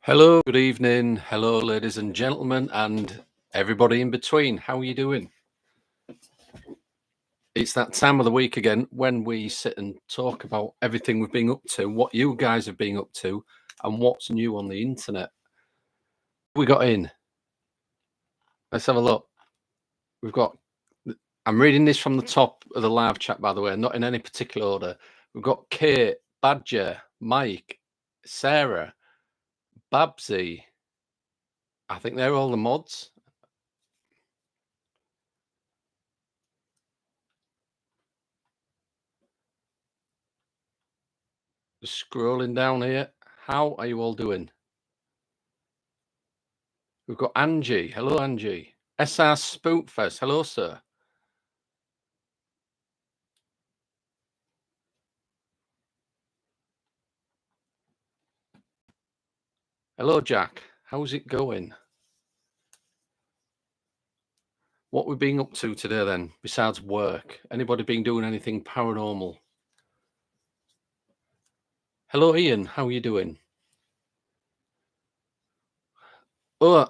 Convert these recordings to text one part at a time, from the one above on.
Hello, good evening. Hello, ladies and gentlemen, and everybody in between. How are you doing? It's that time of the week again when we sit and talk about everything we've been up to, what you guys have been up to, and what's new on the internet. We got in. Let's have a look. We've got, I'm reading this from the top of the live chat, by the way, not in any particular order. We've got Kate, Badger, Mike, Sarah, Babsy. I think they're all the mods. Just scrolling down here. How are you all doing? We've got Angie. Hello, Angie. SR Spookfest. Hello, sir. Hello, Jack. How's it going? What we've been up to today, then, besides work? Anybody been doing anything paranormal? Hello, Ian. How are you doing? Oh,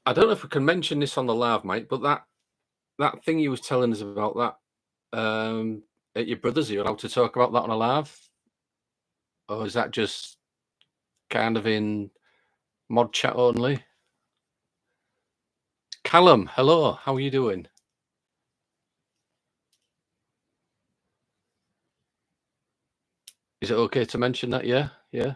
I don't know if we can mention this on the live, mate, but that thing you was telling us about that at your brother's, are you allowed to talk about that on a live? Or is that just kind of in mod chat only? Callum, hello. How are you doing? Is it okay to mention that? Yeah, yeah.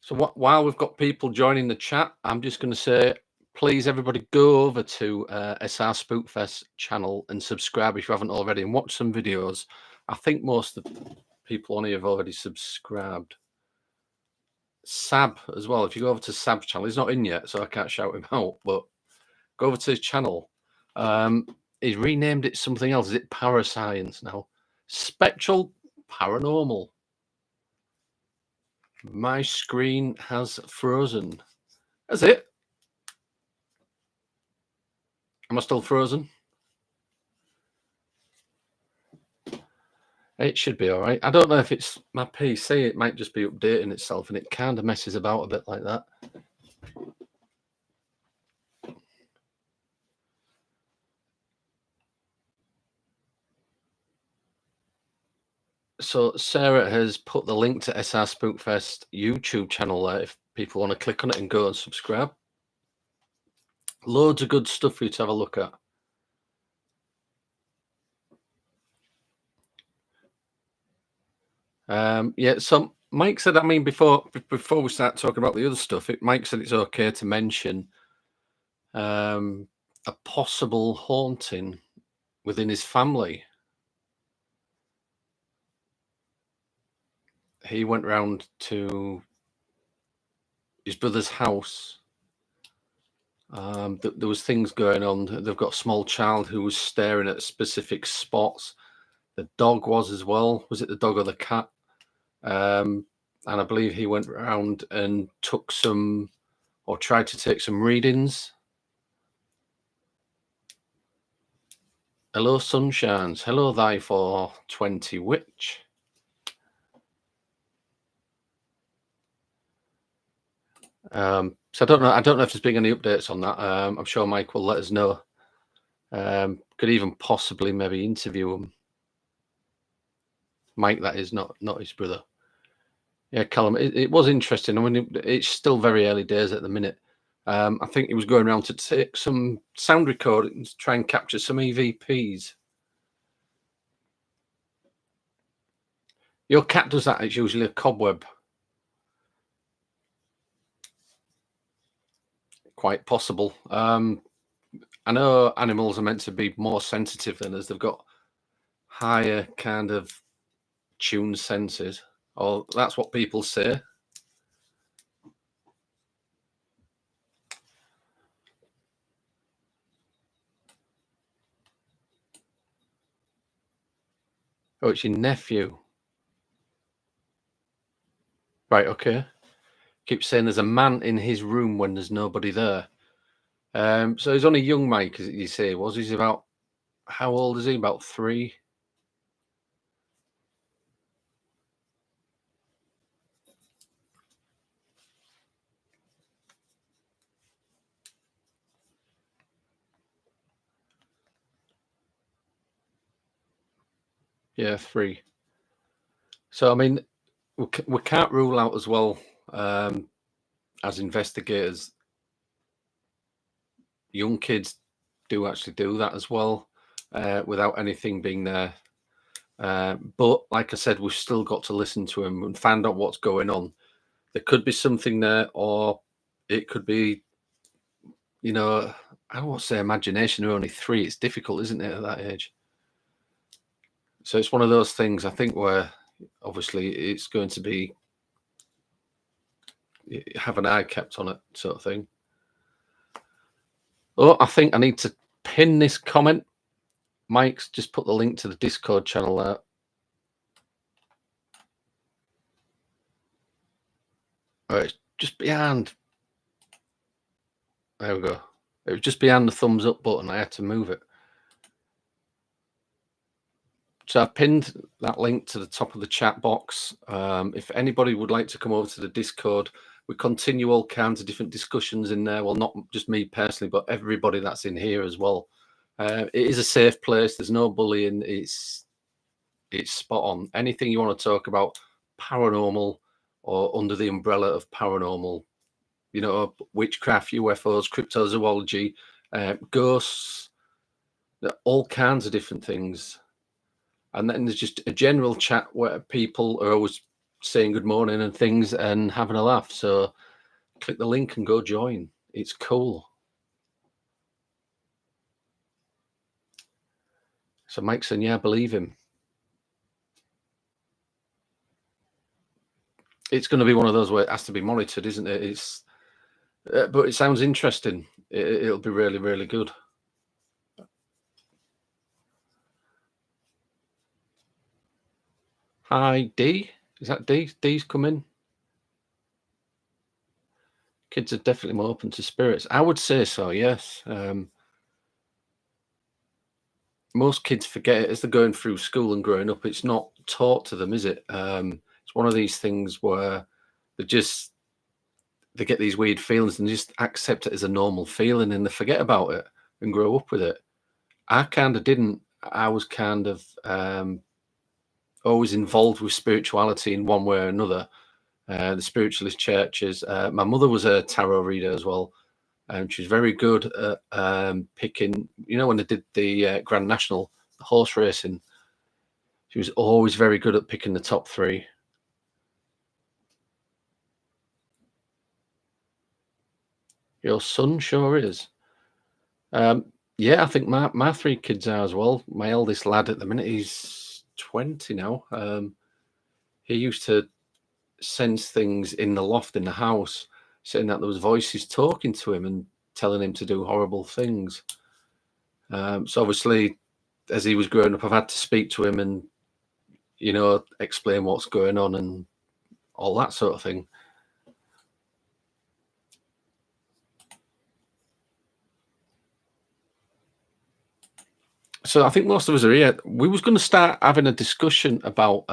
So while we've got people joining the chat, I'm just going to say, please, everybody, go over to SR Spookfest channel and subscribe if you haven't already, and watch some videos. I think most of the people on here have already subscribed. Sab as well. If you go over to Sab's channel, he's not in yet, so I can't shout him out. But go over to his channel. He's renamed it something else. Is it Parascience now? Spectral Paranormal. My screen has frozen. That's it. Am I still frozen? It should be all right. I don't know if it's my PC. It might just be updating itself, and it kind of messes about a bit like that. So Sarah has put the link to SR Spookfest YouTube channel there if people want to click on it and go and subscribe. Loads of good stuff for you to have a look at. Yeah, so Mike said, I mean, before we start talking about the other stuff, Mike said it's okay to mention a possible haunting within his family. He went round to his brother's house. There was things going on. They've got a small child who was staring at specific spots. The dog was as well. Was it the dog or the cat? And I believe he went around and took some, or tried to take some readings. Hello, sunshines. Hello, thy 420 witch. So I don't know if there's been any updates on that. I'm sure Mike will let us know. Could even possibly maybe interview him. Mike, that is, not his brother. Yeah, Callum, it was interesting. I mean, it's still very early days at the minute. I think he was going around to take some sound recordings, try and capture some EVPs. Your cat does that. It's usually a cobweb. Quite possible. I know animals are meant to be more sensitive than us. They've got higher kind of tuned senses, or that's what people say. Oh, it's your nephew. Right, okay. Keep saying there's a man in his room when there's nobody there. So he's only young, Mike, as you say. Was he's about, how old is he? About 3? Yeah, 3. So I mean, we can't rule out as well, as investigators, young kids do actually do that as well, without anything being there. But like I said, we've still got to listen to them and find out what's going on. There could be something there, or it could be, I don't want to say imagination. They're only 3. It's difficult, isn't it, at that age? So it's one of those things, I think, where obviously it's going to be have an eye kept on it, sort of thing. Oh, I think I need to pin this comment. Mike's just put the link to the Discord channel there. Oh, it's just behind. There we go. It was just behind the thumbs up button. I had to move it. So I've pinned that link to the top of the chat box. If anybody would like to come over to the Discord, we continue all kinds of different discussions in there. Well, not just me personally, but everybody that's in here as well. It is a safe place. There's no bullying. It's spot on. Anything you want to talk about, paranormal or under the umbrella of paranormal, witchcraft, UFOs, cryptozoology, ghosts, all kinds of different things. And then there's just a general chat where people are always saying good morning and things and having a laugh. So click the link and go join. It's cool. So Mike saying, yeah, believe him. It's going to be one of those where it has to be monitored, isn't it? But it sounds interesting. It'll be really, really good. Hi, D. Is that D? D's come in. Kids are definitely more open to spirits. I would say so, yes. Most kids forget it as they're going through school and growing up. It's not taught to them, is it? It's one of these things where they get these weird feelings and just accept it as a normal feeling, and they forget about it and grow up with it. I kind of didn't. I was kind of always involved with spirituality in one way or another. The spiritualist churches. My mother was a tarot reader as well, and she was very good at picking. When they did the Grand National, the horse racing, she was always very good at picking the top 3. Your son sure is. Yeah, I think my 3 kids are as well. My eldest lad at the minute, he's 20 now. He used to sense things in the loft in the house, saying that there was voices talking to him and telling him to do horrible things. So obviously, as he was growing up, I've had to speak to him and, explain what's going on and all that sort of thing. So I think most of us are here. We was going to start having a discussion about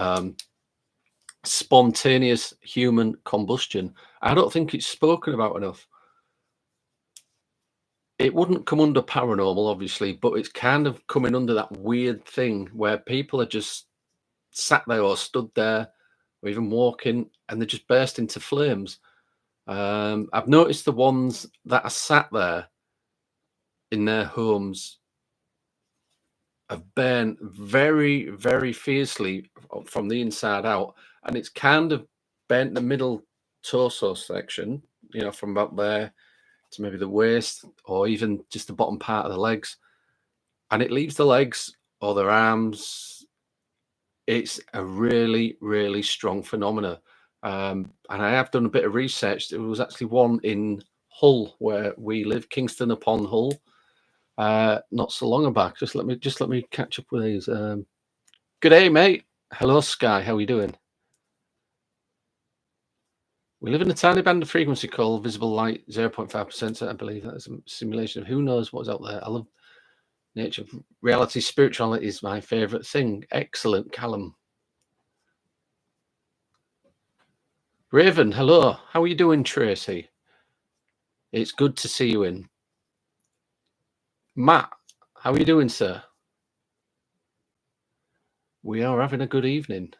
spontaneous human combustion. I don't think it's spoken about enough. It wouldn't come under paranormal, obviously, but it's kind of coming under that weird thing where people are just sat there or stood there or even walking and they just burst into flames. I've noticed the ones that are sat there in their homes have burned very, very fiercely from the inside out, and it's kind of bent the middle torso section, from about there to maybe the waist or even just the bottom part of the legs, and it leaves the legs or their arms. It's a really, really strong phenomena. And I have done a bit of research. There was actually one in Hull where we live, Kingston upon Hull, not so long back. Just let me catch up with these. Good day, mate. Hello, Sky. How are you doing? We live in a tiny band of frequency called visible light, 0.5%. I believe that's a simulation of who knows what's out there. I love nature. Reality, spirituality is my favorite thing. Excellent, Callum. Raven, hello. How are you doing, Tracy? It's good to see you in. Matt, how are you doing, sir? We are having a good evening.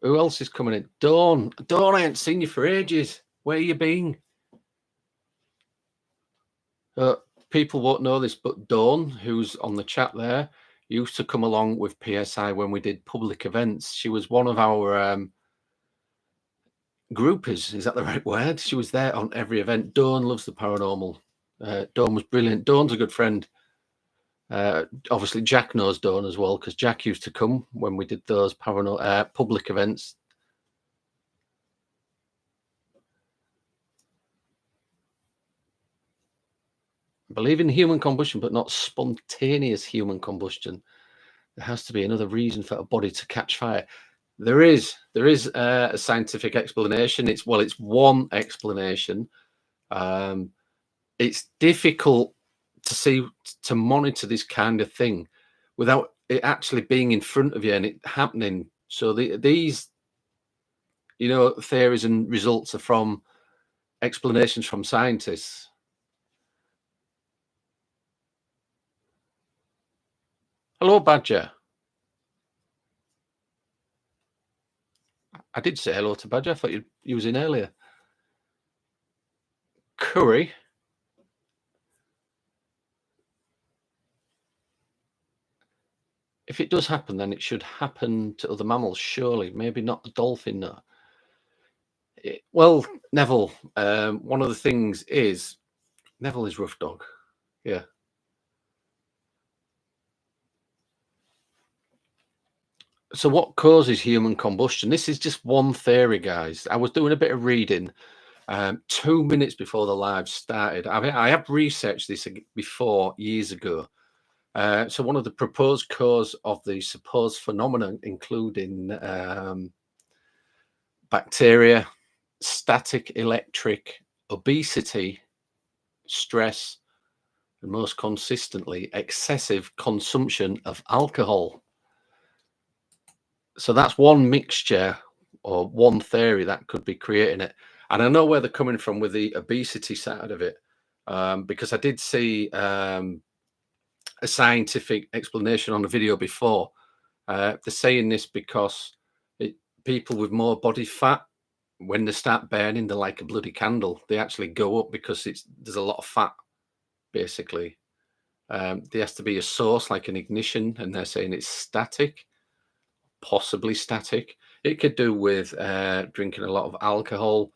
Who else is coming in? Dawn. Dawn, I ain't seen you for ages. Where you been? Uh, People won't know this, but Dawn, who's on the chat there, used to come along with PSI when we did public events. She was one of our groupers. Is that the right word? She was there on every event. Dawn loves the paranormal. Dawn was brilliant. Dawn's a good friend. Obviously, Jack knows Dawn as well, because Jack used to come when we did those paranormal public events. I believe in human combustion, but not spontaneous human combustion. There has to be another reason for a body to catch fire. There is a scientific explanation. It's one explanation. It's difficult to monitor this kind of thing without it actually being in front of you and it happening. So these, theories and results are from explanations from scientists. Hello, Badger. I did say hello to Badger. I thought you was in earlier. Curry. If it does happen, then it should happen to other mammals, surely. Maybe not the dolphin, no. Well, Neville, one of the things is Neville is rough dog. Yeah. So what causes human combustion? This is just one theory, guys. I was doing a bit of reading 2 minutes before the live started. I have researched this before years ago. So one of the proposed cause of the supposed phenomenon, including bacteria, static electric, obesity, stress, and most consistently, excessive consumption of alcohol. So that's one mixture or one theory that could be creating it. And I know where they're coming from with the obesity side of it, because I did see a scientific explanation on the video before. They're saying this because people with more body fat, when they start burning, they're like a bloody candle. They actually go up because there's a lot of fat, basically. There has to be a source, like an ignition, and they're saying it's static, possibly static. It could do with drinking a lot of alcohol,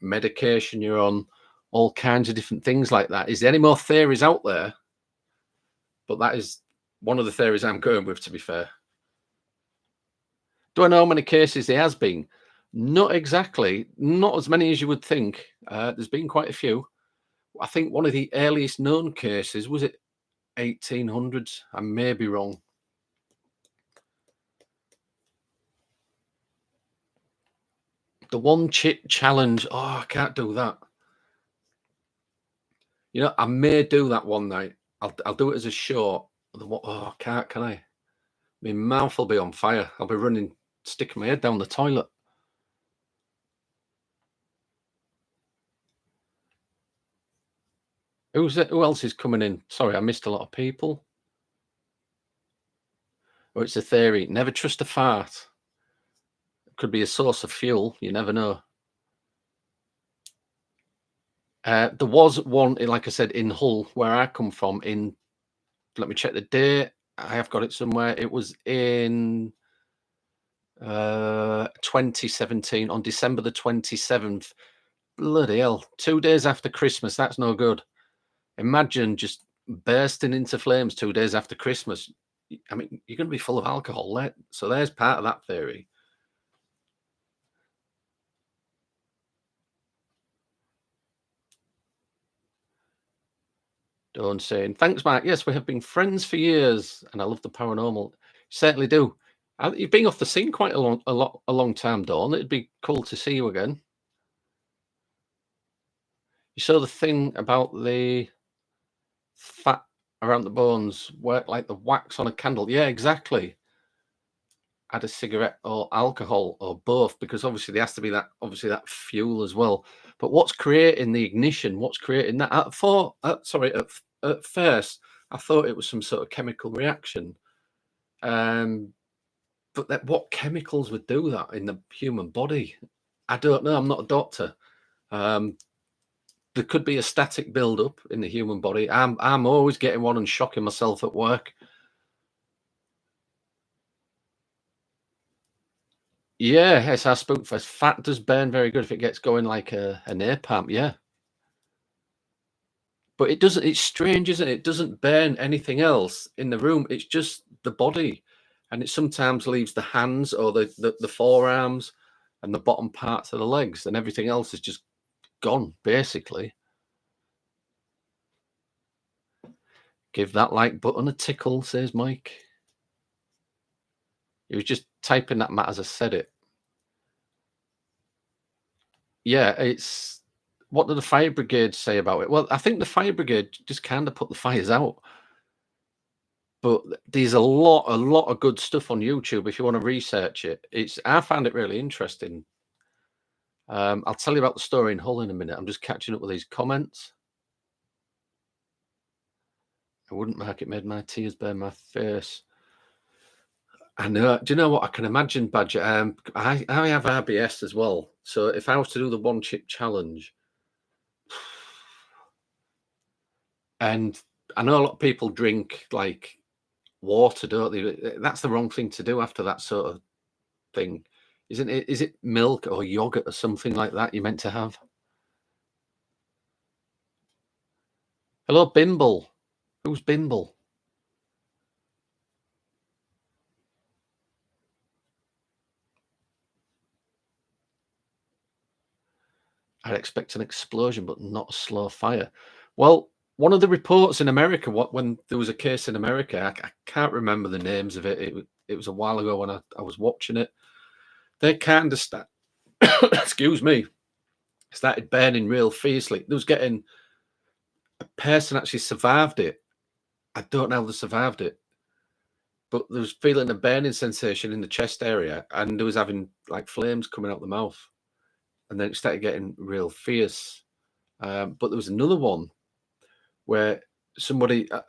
medication you're on, all kinds of different things like that. Is there any more theories out there? But that is one of the theories I'm going with, to be fair. Do I know how many cases there has been? Not exactly. Not as many as you would think. There's been quite a few. I think one of the earliest known cases, was it 1800s? I may be wrong. The one chip challenge. Oh, I can't do that. I may do that one night. I'll do it as a short. Oh, can I? My mouth will be on fire. I'll be running, sticking my head down the toilet. Who else is coming in? Sorry, I missed a lot of people. Or it's a theory. Never trust a fart. It could be a source of fuel. You never know. There was one, like I said, in Hull, where I come from. Let me check the date. I have got it somewhere. It was in 2017, on December the 27th. Bloody hell. 2 days after Christmas. That's no good. Imagine just bursting into flames 2 days after Christmas. I mean, you're going to be full of alcohol. So there's part of that theory. Dawn saying, thanks, Mark. Yes, we have been friends for years, and I love the paranormal. Certainly do. You've been off the scene quite a long time, Dawn. It'd be cool to see you again. You saw the thing about the fat around the bones, work like the wax on a candle. Yeah, exactly. had a cigarette or alcohol or both, because obviously there has to be that fuel as well. But what's creating the ignition? What's creating that? At first, I thought it was some sort of chemical reaction. But what chemicals would do that in the human body? I don't know. I'm not a doctor. There could be a static build-up in the human body. I'm always getting one and shocking myself at work. Yeah, SR Spookfest. Fat does burn very good if it gets going like an air pump. Yeah, but it doesn't. It's strange, isn't it? It doesn't burn anything else in the room. It's just the body, and it sometimes leaves the hands or the forearms and the bottom parts of the legs, and everything else is just gone basically. Give that like button a tickle, says Mike. He was just typing that, Matt, as I said it. Yeah, it's what did the fire brigade say about it? Well, I think the fire brigade just kind of put the fires out. But there's a lot of good stuff on YouTube if you want to research it. I found it really interesting. I'll tell you about the story in Hull in a minute. I'm just catching up with these comments. I wouldn't mark it made my tears burn my face. I know. Do you know what? I can imagine, Badger. I have RBS as well. So if I was to do the one chip challenge, and I know a lot of people drink like water, don't they? That's the wrong thing to do after that sort of thing, isn't it? Is it milk or yogurt or something like that you're meant to have? Hello, Bimble. Who's Bimble? I'd expect an explosion, but not a slow fire. Well, one of the reports in America, when there was a case in America, I can't remember the names of it. It was a while ago when I was watching it. They kind of excuse me, started burning real fiercely. There was getting a person actually survived it. I don't know how they survived it, but there was feeling a burning sensation in the chest area, and there was having like flames coming out the mouth, and then it started getting real fierce. But there was another one where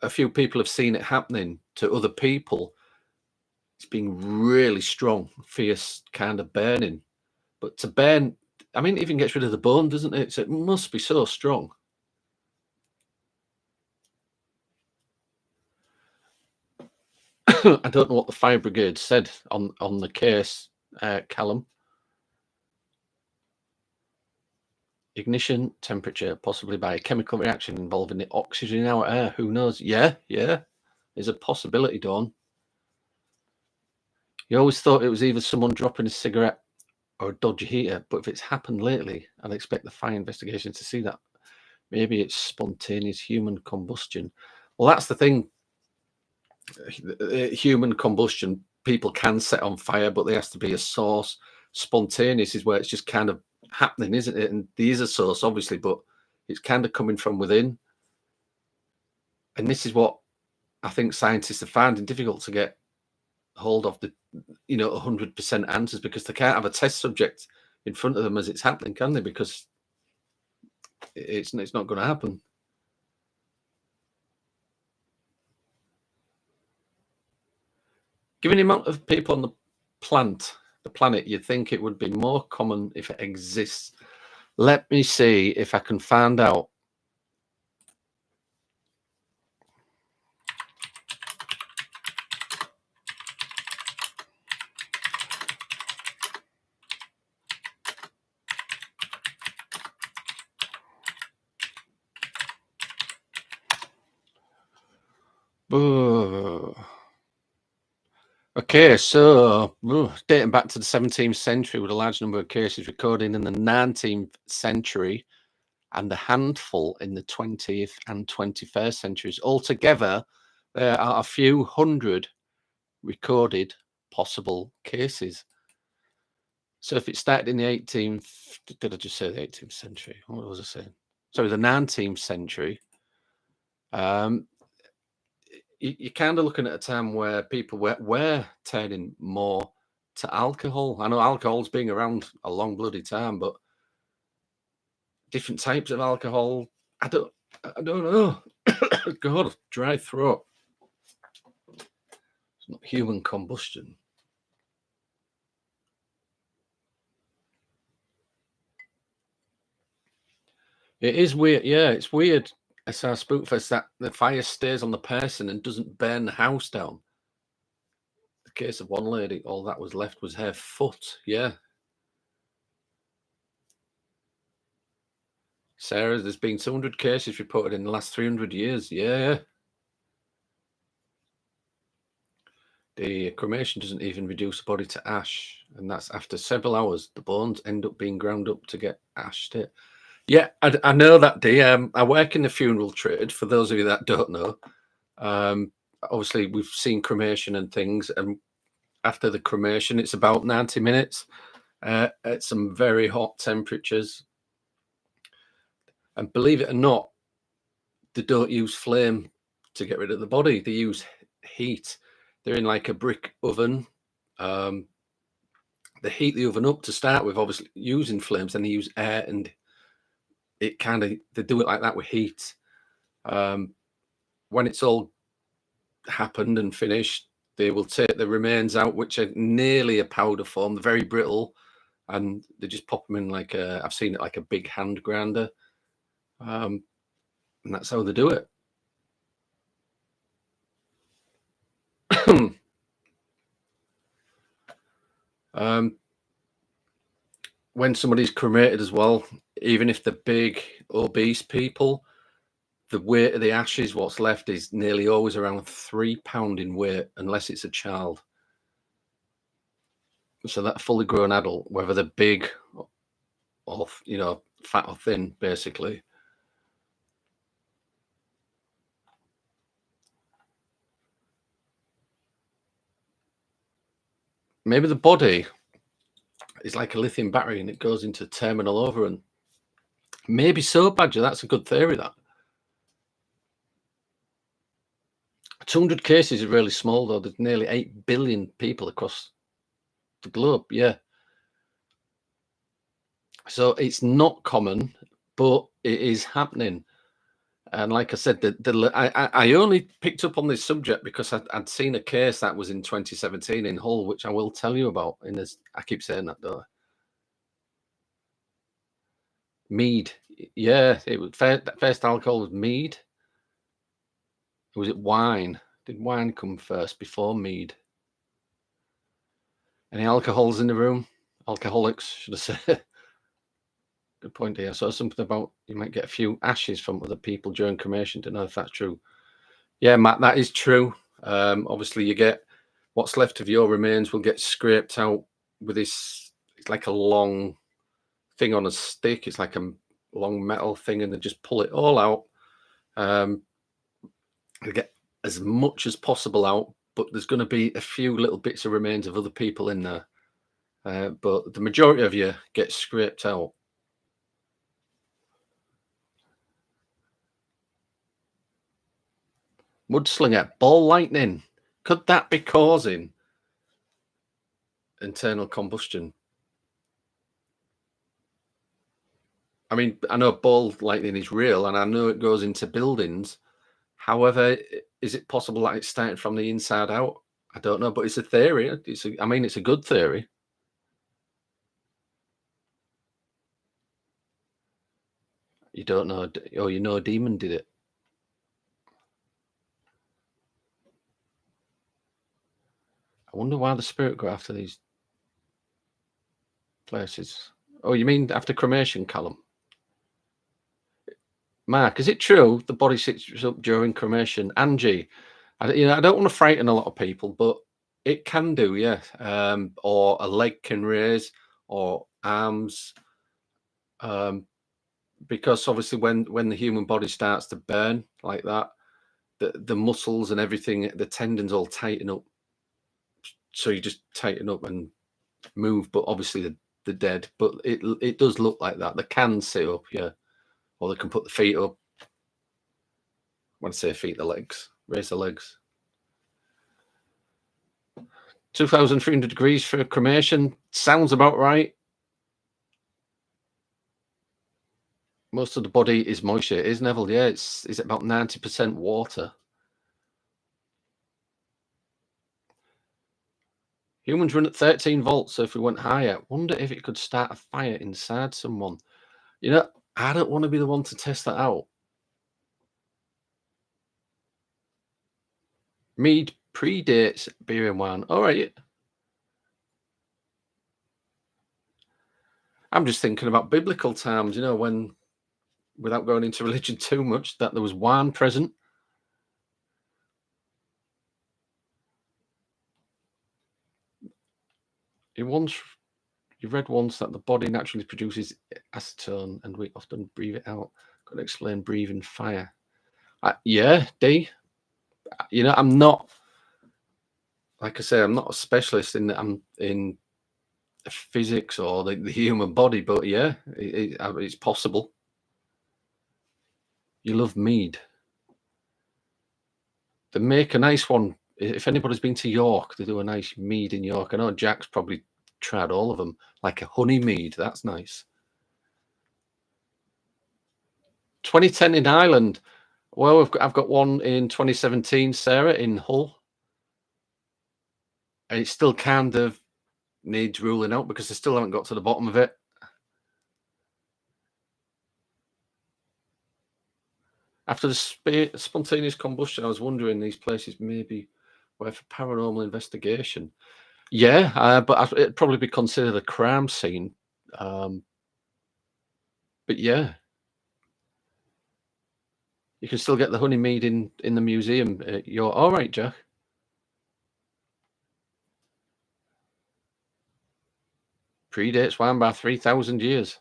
a few people have seen it happening to other people. It's been really strong, fierce kind of burning. But to burn, I mean, it even gets rid of the bone, doesn't it? So it must be so strong. I don't know what the fire brigade said on the case, Callum. Ignition, temperature, possibly by a chemical reaction involving the oxygen in our air. Who knows? Yeah. There's a possibility, Dawn. You always thought it was either someone dropping a cigarette or a dodgy heater, but if it's happened lately, I'd expect the fire investigation to see that. Maybe it's spontaneous human combustion. Well, that's the thing. Human combustion, people can set on fire, but there has to be a source. Spontaneous is where it's just kind of happening, isn't it? And there is a source, obviously, but it's kind of coming from within. And this is what I think scientists are finding difficult to get hold of, the 100% answers, because they can't have a test subject in front of them as it's happening, can they? Because it's not going to happen. Given the amount of people on the planet, you'd think it would be more common if it exists. Let me see if I can find out. Okay, so dating back to the 17th century, with a large number of cases recorded in the 19th century and a handful in the 20th and 21st centuries. Altogether, there are a few hundred recorded possible cases. So if it started in the 18th, did I just say the 18th century? What was I saying? Sorry, the 19th century. You're kind of looking at a time where people were turning more to alcohol. I know alcohol's been around a long bloody time, but different types of alcohol, I don't know. God, dry throat. It's not human combustion. It is weird. Yeah, it's weird. SR Spookfest that the fire stays on the person and doesn't burn the house down. The case of one lady, all that was left was her foot. Yeah. Sarah, there's been 200 cases reported in the last 300 years. Yeah. The cremation doesn't even reduce the body to ash, and that's after several hours. The bones end up being ground up to get ashed. Yeah, I know that, Dee. I work in the funeral trade, for those of you that don't know. Obviously, we've seen cremation and things, and after the cremation, it's about 90 minutes at some very hot temperatures. And believe it or not, they don't use flame to get rid of the body. They use heat. They're in like a brick oven. They heat the oven up to start with, obviously using flames, and they use air, and they do it like that with heat. When it's all happened and finished, they will take the remains out, which are nearly a powder form. They're very brittle, and they just pop them in like I've seen it like a big hand grinder, and that's how they do it. When somebody's cremated as well, even if they're big, obese people, the weight of the ashes, what's left, is nearly always around 3 pounds in weight, unless it's a child. So that fully grown adult, whether they're big or fat or thin, basically. Maybe the body is like a lithium battery and it goes into terminal over, and maybe so, Badger. That's a good theory, that. 200 cases is really small, though. There's nearly 8 billion people across the globe. Yeah. So it's not common, but it is happening. And like I said, I only picked up on this subject because I'd seen a case that was in 2017 in Hull, which I will tell you about. I keep saying that, though. Mead. Yeah, it was first alcohol was mead. Or was it wine? Did wine come first before mead? Any alcohols in the room? Alcoholics, should I say? Good point here. I saw something about you might get a few ashes from other people during cremation. Don't know if that's true. Yeah, Matt, that is true. Obviously, you get what's left of your remains will get scraped out with this. It's like a long thing on a stick. It's like a long metal thing, and they just pull it all out. They get as much as possible out, but there's going to be a few little bits of remains of other people in there. But the majority of you get scraped out. Mudslinger, ball lightning. Could that be causing internal combustion? I mean, I know ball lightning is real, and I know it goes into buildings. However, is it possible that it's starting from the inside out? I don't know, but it's a theory. I mean, it's a good theory. You don't know, or you know a demon did it. I wonder why the spirit go after these places. Oh, you mean after cremation, Callum? Mark, is it true the body sits up during cremation? Angie, I don't want to frighten a lot of people, but it can do, yeah. Or a leg can raise, or arms, because obviously when the human body starts to burn like that, the muscles and everything, the tendons all tighten up. So you just tighten up and move, but obviously the dead. But it does look like that. They can sit up, yeah, or they can put the feet up. When I say feet, the legs, raise the legs. 2,300 degrees for cremation sounds about right. Most of the body is moisture. It is, Neville. Yeah, is it about 90% water? Humans run at 13 volts, so if we went higher, wonder if it could start a fire inside someone. You know, I don't want to be the one to test that out. Mead predates beer and wine. All right. I'm just thinking about biblical times, you know, when, without going into religion too much, that there was wine present. You read once that the body naturally produces acetone and we often breathe it out. Got to explain breathing fire. Yeah, D. You know, I'm not, like I say, I'm not a specialist I'm in physics or the human body, but yeah, it's possible. You love mead. They make a nice one. If anybody's been to York, they do a nice mead in York. I know Jack's probably tried all of them, like a honey mead. That's nice. 2010 in Ireland. Well, I've got one in 2017, Sarah, in Hull. And it still kind of needs ruling out because they still haven't got to the bottom of it. After the spontaneous combustion, I was wondering these places maybe were for paranormal investigation. Yeah, but it'd probably be considered a crime scene. Um, but yeah, you can still get the honey mead in the museum. You're all right, Jack. Predates wine by 3,000 years.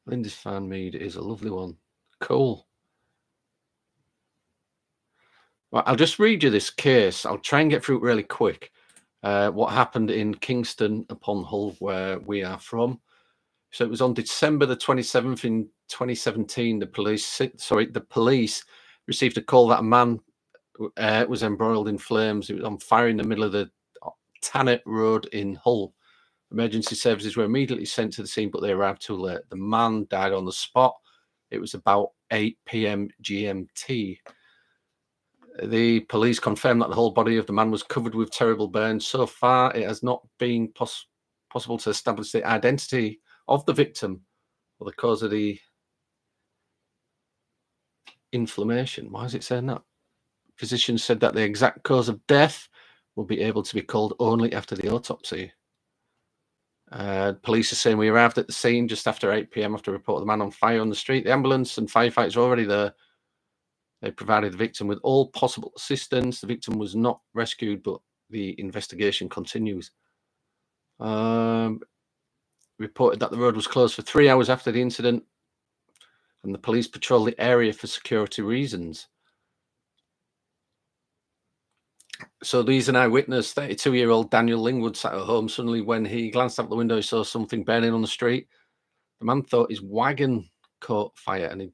Lindisfarne mead is a lovely one. Cool. Well, I'll just read you this case. I'll try and get through it really quick. What happened in Kingston upon Hull, where we are from. So it was on December the 27th in 2017. The police received a call that a man was embroiled in flames. It was on fire in the middle of the Tannet Road in Hull. Emergency services were immediately sent to the scene, but they arrived too late. The man died on the spot. It was about 8 p.m. GMT. The police confirmed that the whole body of the man was covered with terrible burns. So far, it has not been possible to establish the identity of the victim or the cause of the inflammation. Why is it saying that? Physicians said that the exact cause of death will be able to be called only after the autopsy. Police are saying we arrived at the scene just after 8 p.m. after a report of the man on fire on the street. The ambulance and firefighters were already there. They provided the victim with all possible assistance. The victim was not rescued, but the investigation continues. Reported that the road was closed for 3 hours after the incident, and the police patrolled the area for security reasons. So there's an eyewitness, 32-year-old Daniel Lingwood, sat at home. Suddenly, when he glanced out the window, he saw something burning on the street. The man thought his wagon caught fire and he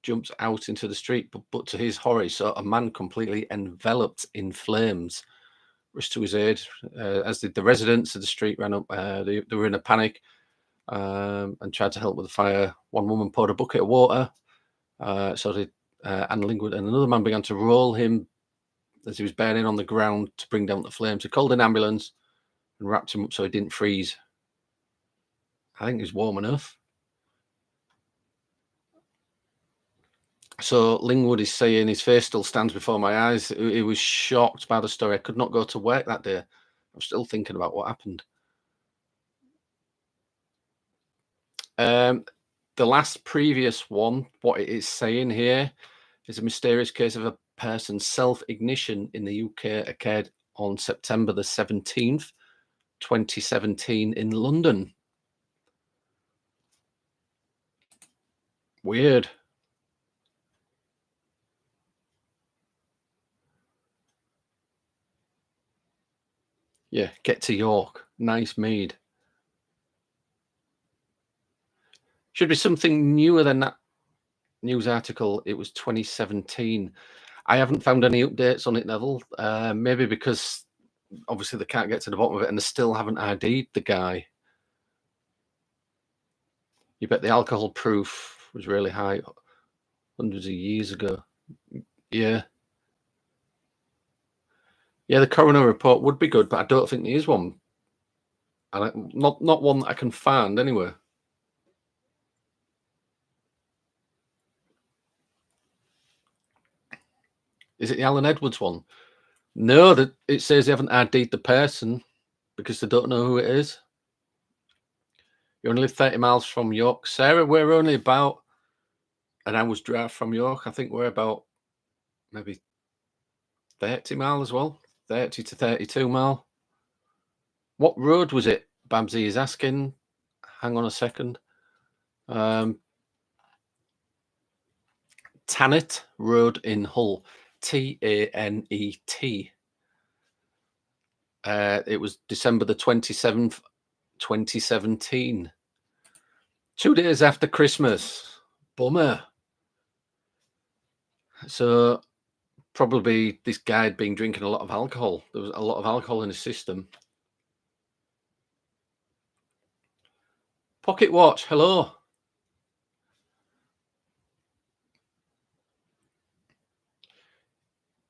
jumps out into the street. But to his horror, he saw a man completely enveloped in flames. Rushed to his aid, as did the residents of the street. Ran up. They were in a panic and tried to help with the fire. One woman poured a bucket of water. So did Anne Lingwood, and another man began to roll him as he was burning on the ground to bring down the flames. He called an ambulance and wrapped him up so he didn't freeze. I think he was warm enough. So Lingwood is saying his face still stands before my eyes. He was shocked by the story. I could not go to work that day. I'm still thinking about what happened. The last previous one, what it is saying here is a mysterious case of a person's self-ignition in the UK occurred on September the 17th, 2017 in London. Weird. Yeah, get to York. Nice mead. Should be something newer than that news article. It was 2017. I haven't found any updates on it, Neville. Maybe because obviously they can't get to the bottom of it, and they still haven't ID'd the guy. You bet the alcohol proof was really high hundreds of years ago. Yeah. Yeah, the coroner report would be good, but I don't think there is one. And not one that I can find anywhere. Is it the Alan Edwards one? No, that it says they haven't ID'd the person because they don't know who it is. You're only 30 miles from York. Sarah, we're only about an hour's drive from York. I think we're about maybe 30 mile as well. 30 to 32 mile. What road was it? Babsy is asking. Hang on a second. Tannet Road in Hull. Tanet. It was December the 27th, 2017. 2 days after Christmas. Bummer. So probably this guy had been drinking a lot of alcohol. There was a lot of alcohol in his system. Pocket watch, hello.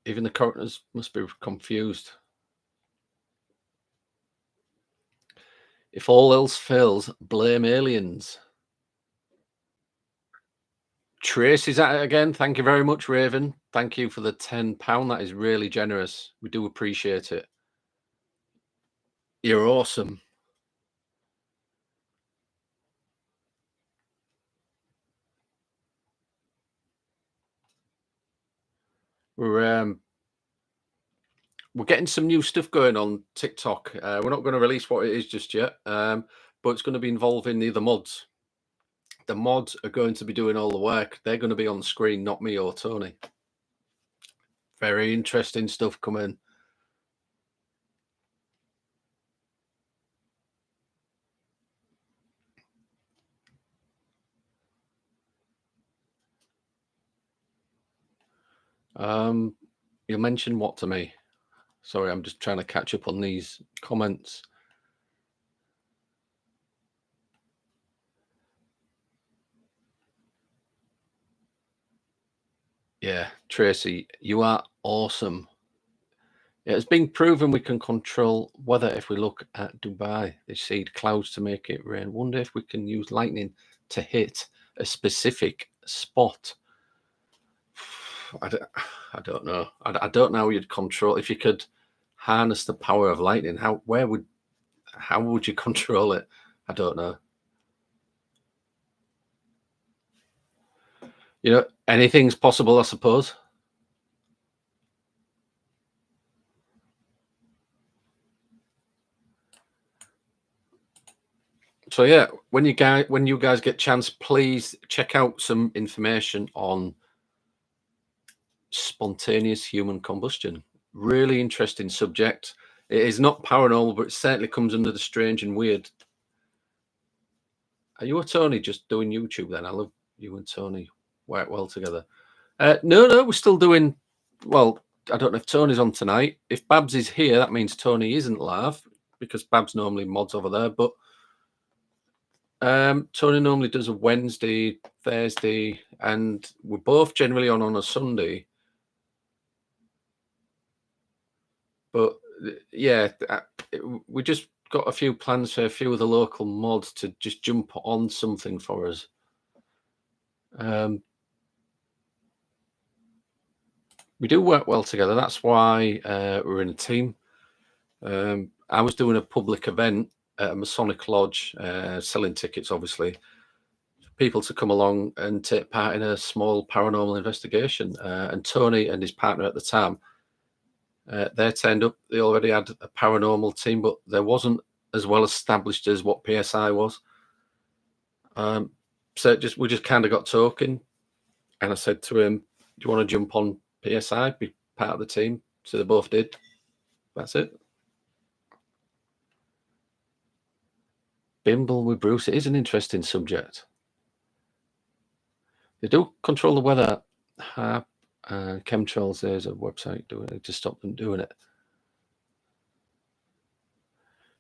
Even the coroners must be confused. If all else fails, blame aliens. Tracy's at it again. Thank you very much, Raven. Thank you for the £10. That is really generous. We do appreciate it. You're awesome. We're getting some new stuff going on TikTok. We're not going to release what it is just yet, but it's going to be involving the mods. The mods are going to be doing all the work. They're going to be on the screen, not me or Tony. Very interesting stuff coming. You mentioned what to me? Sorry, I'm just trying to catch up on these comments. Yeah, Tracy, you are awesome. It has been proven we can control weather if we look at Dubai. They seed clouds to make it rain. Wonder if we can use lightning to hit a specific spot. I don't know. I don't know how you'd control if you could harness the power of lightning. How would you control it? I don't know. You know, anything's possible, I suppose. So yeah, when you guys get chance, please check out some information on spontaneous human combustion. Really interesting subject. It is not paranormal, but it certainly comes under the strange and weird. Are you or Tony just doing YouTube then? I love you and Tony work well together. No, we're still doing well. I don't know if Tony's on tonight. If Babs is here, that means Tony isn't live because Babs normally mods over there. But Tony normally does a Wednesday, Thursday, and we're both generally on a Sunday. But yeah, we just got a few plans for a few of the local mods to just jump on something for us. We do work well together. That's why we're in a team. I was doing a public event at a Masonic lodge, selling tickets, obviously, for people to come along and take part in a small paranormal investigation. And Tony and his partner at the time, they turned up. They already had a paranormal team, but there wasn't as well established as what PSI was. So we just kind of got talking, and I said to him, "Do you want to jump on PSI, be part of the team?" So they both did. That's it. Bimble with Bruce. It is an interesting subject. They do control the weather. Chemtrails, there's a website doing it to stop them doing it.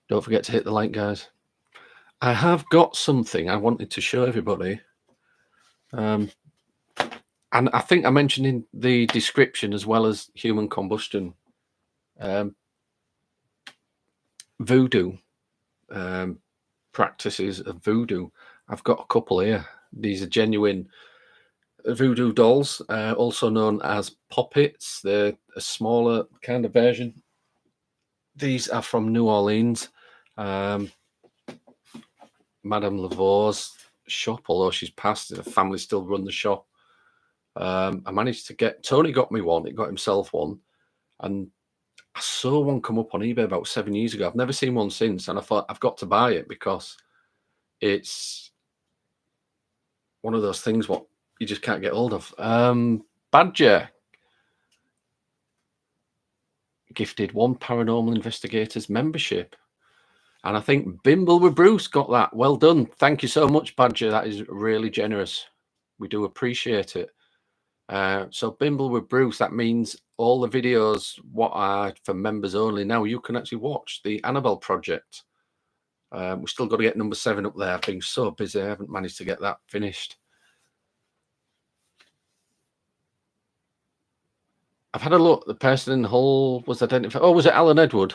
Don't forget to hit the like, guys. I have got something I wanted to show everybody. And I think I mentioned in the description, as well as human combustion, voodoo, practices of voodoo. I've got a couple here. These are genuine voodoo dolls, also known as puppets. They're a smaller kind of version. These are from New Orleans. Madame Lavor's shop, although she's passed, the family still run the shop. I managed to get, Tony got me one, he got himself one, and I saw one come up on eBay about 7 years ago. I've never seen one since, and I thought I've got to buy it because it's one of those things what you just can't get hold of. Badger gifted 1 Paranormal Investigators membership. And I think Bimble with Bruce got that. Well done. Thank you so much, Badger. That is really generous. We do appreciate it. So Bimble with Bruce, that means all the videos what are for members only now, you can actually watch the Annabelle Project. We've still got to get number 7 up there. I've been so busy, I haven't managed to get that finished. I've had a look. The person in the hole was identified. Oh, was it Alan Edward?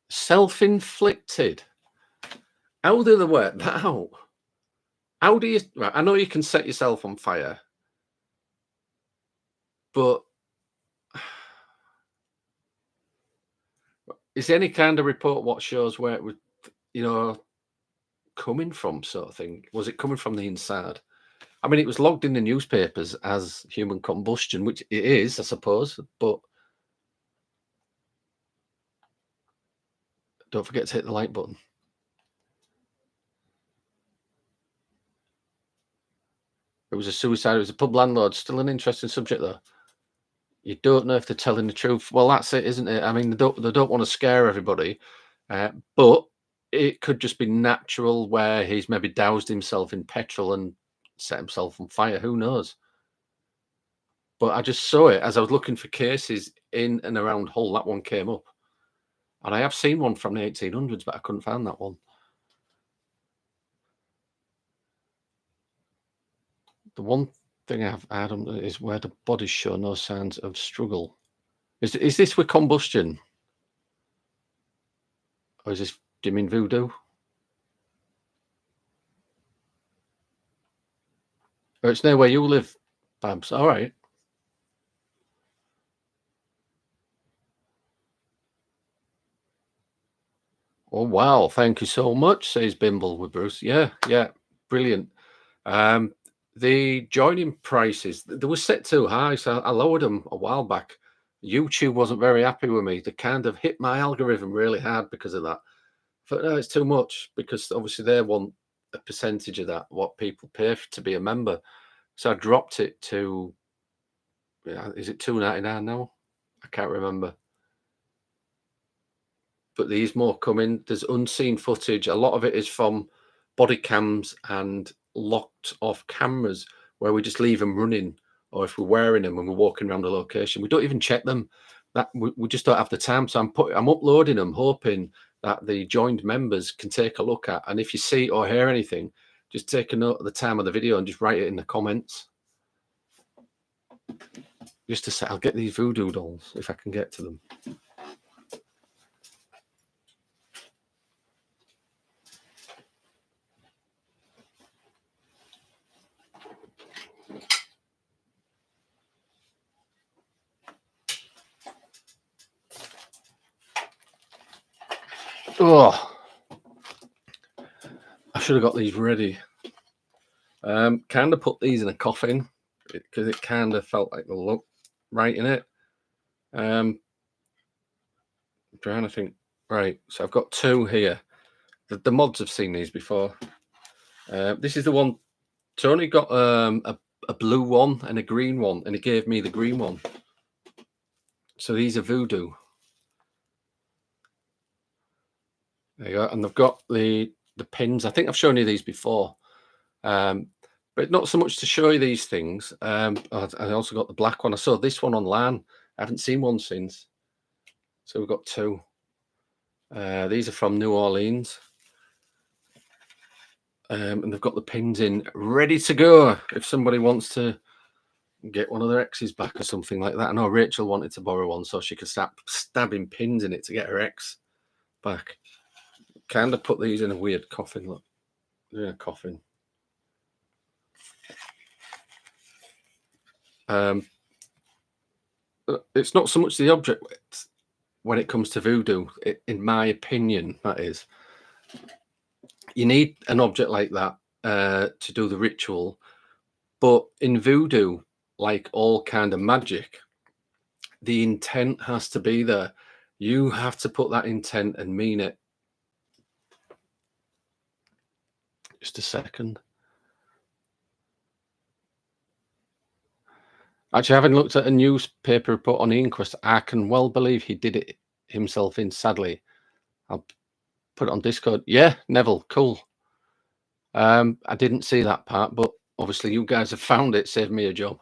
Self-inflicted. How do they work that out? How do you? Right, I know you can set yourself on fire, but is there any kind of report what shows where it was, coming from, sort of thing? Was it coming from the inside? I mean, it was logged in the newspapers as human combustion, which it is, I suppose, but don't forget to hit the like button. It was a suicide. It was a pub landlord. Still an interesting subject, though. You don't know if they're telling the truth. Well, that's it, isn't it? I mean, they don't want to scare everybody, but it could just be natural where he's maybe doused himself in petrol and set himself on fire. Who knows? But I just saw it as I was looking for cases in and around Hull. That one came up, and I have seen one from the 1800s, but I couldn't find that one. The one thing I've had is where the bodies show no signs of struggle. Is this with combustion? Or is this, do you mean voodoo? Oh, it's near where you live, Babs. All right. Oh, wow. Thank you so much, says Bimble with Bruce. Yeah, brilliant. The joining prices, they were set too high, so I lowered them a while back. YouTube wasn't very happy with me. They kind of hit my algorithm really hard because of that. But no, it's too much, because obviously they want a percentage of that, what people pay to be a member. So I dropped it to, is it $2.99 now? I can't remember. But there's more coming. There's unseen footage. A lot of it is from body cams and locked off cameras where we just leave them running, or if we're wearing them and we're walking around the location, we don't even check them. That we just don't have the time. So I'm uploading them, hoping that the joined members can take a look at. And if you see or hear anything, just take a note of the time of the video and just write it in the comments. Just to say, I'll get these voodoo dolls if I can get to them. Oh, I should have got these ready. Kind of put these in a coffin because it kind of felt like the look right in it. I'm trying to think. Right, so I've got 2 here. The mods have seen these before. This is the one. Tony got a blue one and a green one, and he gave me the green one. So these are voodoo. There you go. And they've got the pins. I think I've shown you these before. But not so much to show you these things. I also got the black one. I saw this one online. I haven't seen one since. So we've got two. These are from New Orleans. And they've got the pins in ready to go if somebody wants to get one of their exes back or something like that. I know Rachel wanted to borrow one so she could start stabbing pins in it to get her ex back. Kind of put these in a weird coffin. Look, they're in a coffin. It's not so much the object when it comes to voodoo, in my opinion. That is, you need an object like that to do the ritual. But in voodoo, like all kind of magic, the intent has to be there. You have to put that intent and mean it. Just a second. Actually, having looked at a newspaper report on the inquest, I can well believe he did it himself in, sadly. I'll put it on Discord. Yeah, Neville, cool. I didn't see that part, but obviously you guys have found it, saved me a job.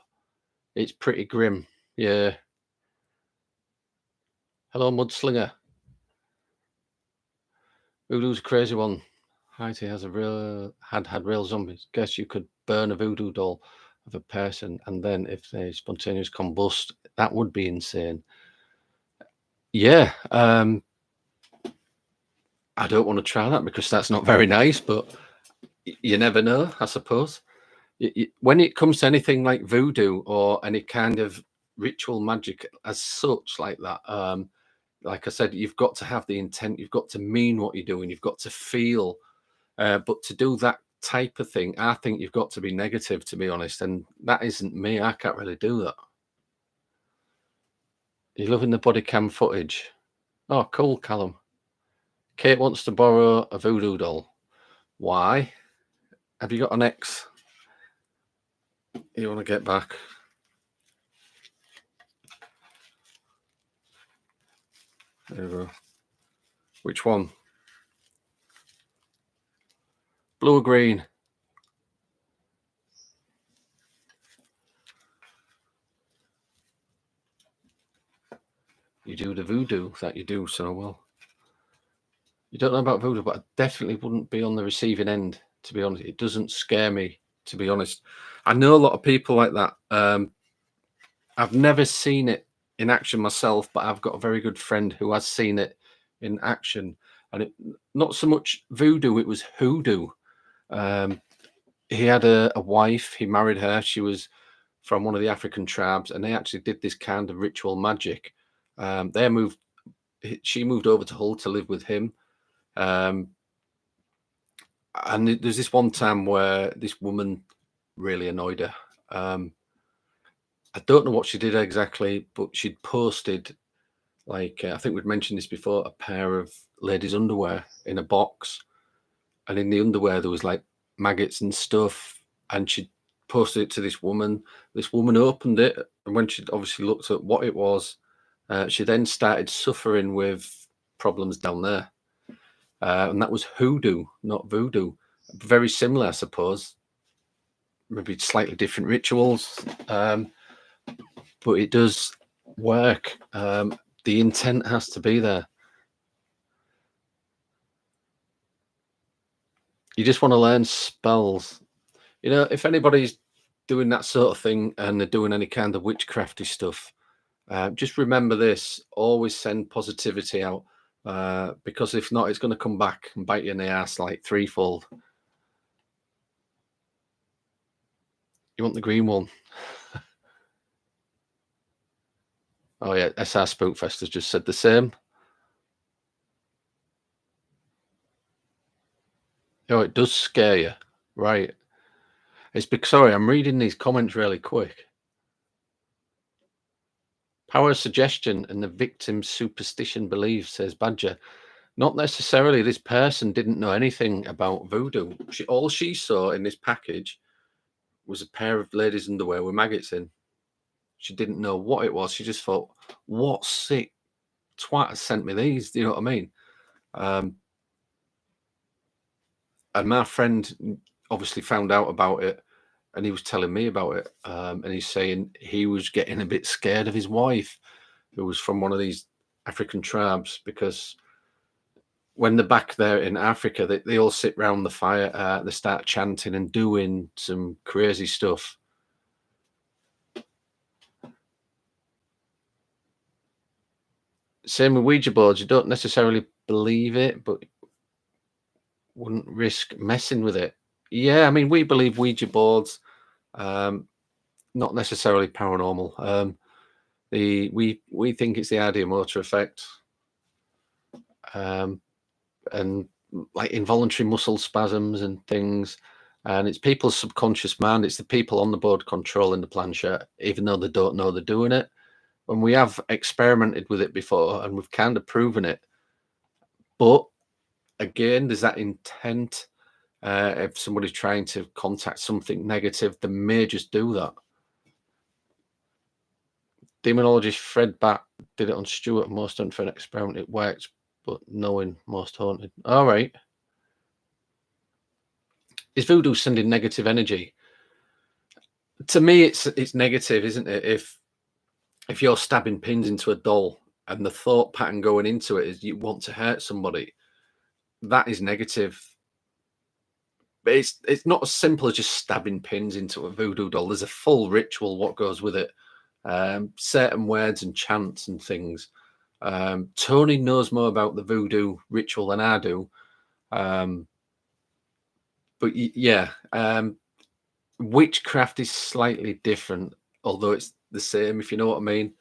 It's pretty grim. Yeah. Hello, Mudslinger. Voodoo's a crazy one. Haiti has had real zombies. Guess you could burn a voodoo doll of a person, and then if they spontaneous combust, that would be insane. Yeah. I don't want to try that because that's not very nice, but you never know, I suppose. When it comes to anything like voodoo or any kind of ritual magic as such like that, like I said, you've got to have the intent, you've got to mean what you're doing, you've got to feel. But to do that type of thing, I think you've got to be negative, to be honest, and that isn't me. I can't really do that. You're loving the body cam footage. Oh, cool, Callum. Kate wants to borrow a voodoo doll. Why? Have you got an ex you want to get back? There we go. Which one? Blue or green? You do the voodoo that you do so well. You don't know about voodoo, but I definitely wouldn't be on the receiving end, to be honest. It doesn't scare me, to be honest. I know a lot of people like that. I've never seen it in action myself, but I've got a very good friend who has seen it in action. And it not so much voodoo, it was hoodoo. He had a wife, he married her. She was from one of the African tribes, and they actually did this kind of ritual magic. She moved over to Hull to live with him. And there's this one time where this woman really annoyed her. I don't know what she did exactly, but she'd posted, like, I think we'd mentioned this before, a pair of ladies' underwear in a box. And in the underwear, there was like maggots and stuff. And she posted it to this woman. This woman opened it. And when she'd obviously looked at what it was, she then started suffering with problems down there. And that was hoodoo, not voodoo. Very similar, I suppose. Maybe slightly different rituals. But it does work. The intent has to be there. You just want to learn spells. You know, if anybody's doing that sort of thing and they're doing any kind of witchcrafty stuff, just remember this: always send positivity out, because if not, it's going to come back and bite you in the ass like threefold. You want the green one? Oh yeah, SR Spookfest has just said the same. Oh, it does scare you, right? It's because, sorry, I'm reading these comments really quick. Power of suggestion and the victim's superstition belief, says Badger. Not necessarily. This person didn't know anything about voodoo. All she saw in this package was a pair of ladies' underwear with maggots in. She didn't know what it was. She just thought, what sick twat has sent me these? Do you know what I mean? And my friend obviously found out about it. and he was telling me about it. And he's saying he was getting a bit scared of his wife, who was from one of these African tribes, because when they're back there in Africa, they all sit round the fire, they start chanting and doing some crazy stuff. Same with Ouija boards. You don't necessarily believe it, but wouldn't risk messing with it. Yeah, I mean, we believe Ouija boards, not necessarily paranormal. We think it's the idea motor effect, and like involuntary muscle spasms and things. And it's people's subconscious mind. It's the people on the board controlling the planchette, even though they don't know they're doing it. And we have experimented with it before, and we've kind of proven it. But again, there's that intent. If somebody's trying to contact something negative, they may just do that. Demonologist Fred Batt did it on Stuart Most Haunted for an experiment. It worked, but knowing Most Haunted. All right. Is voodoo sending negative energy? To me, it's negative, isn't it? If you're stabbing pins into a doll and the thought pattern going into it is you want to hurt somebody, that is negative. But it's not as simple as just stabbing pins into a voodoo doll. There's a full ritual what goes with it. Certain words and chants and things. Tony knows more about the voodoo ritual than I do. But yeah, witchcraft is slightly different, although it's the same, if you know what I mean.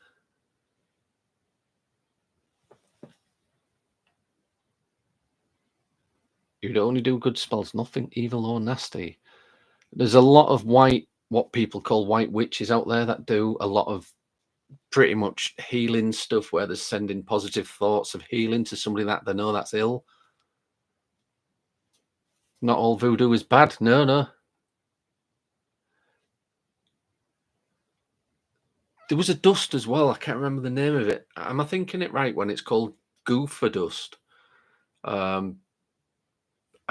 You'd only do good spells, nothing evil or nasty. There's a lot of what people call white witches out there that do a lot of pretty much healing stuff, where they're sending positive thoughts of healing to somebody that they know that's ill. Not all voodoo is bad. No. There was a dust as well. I can't remember the name of it. Am I thinking it right when it's called goofer dust? And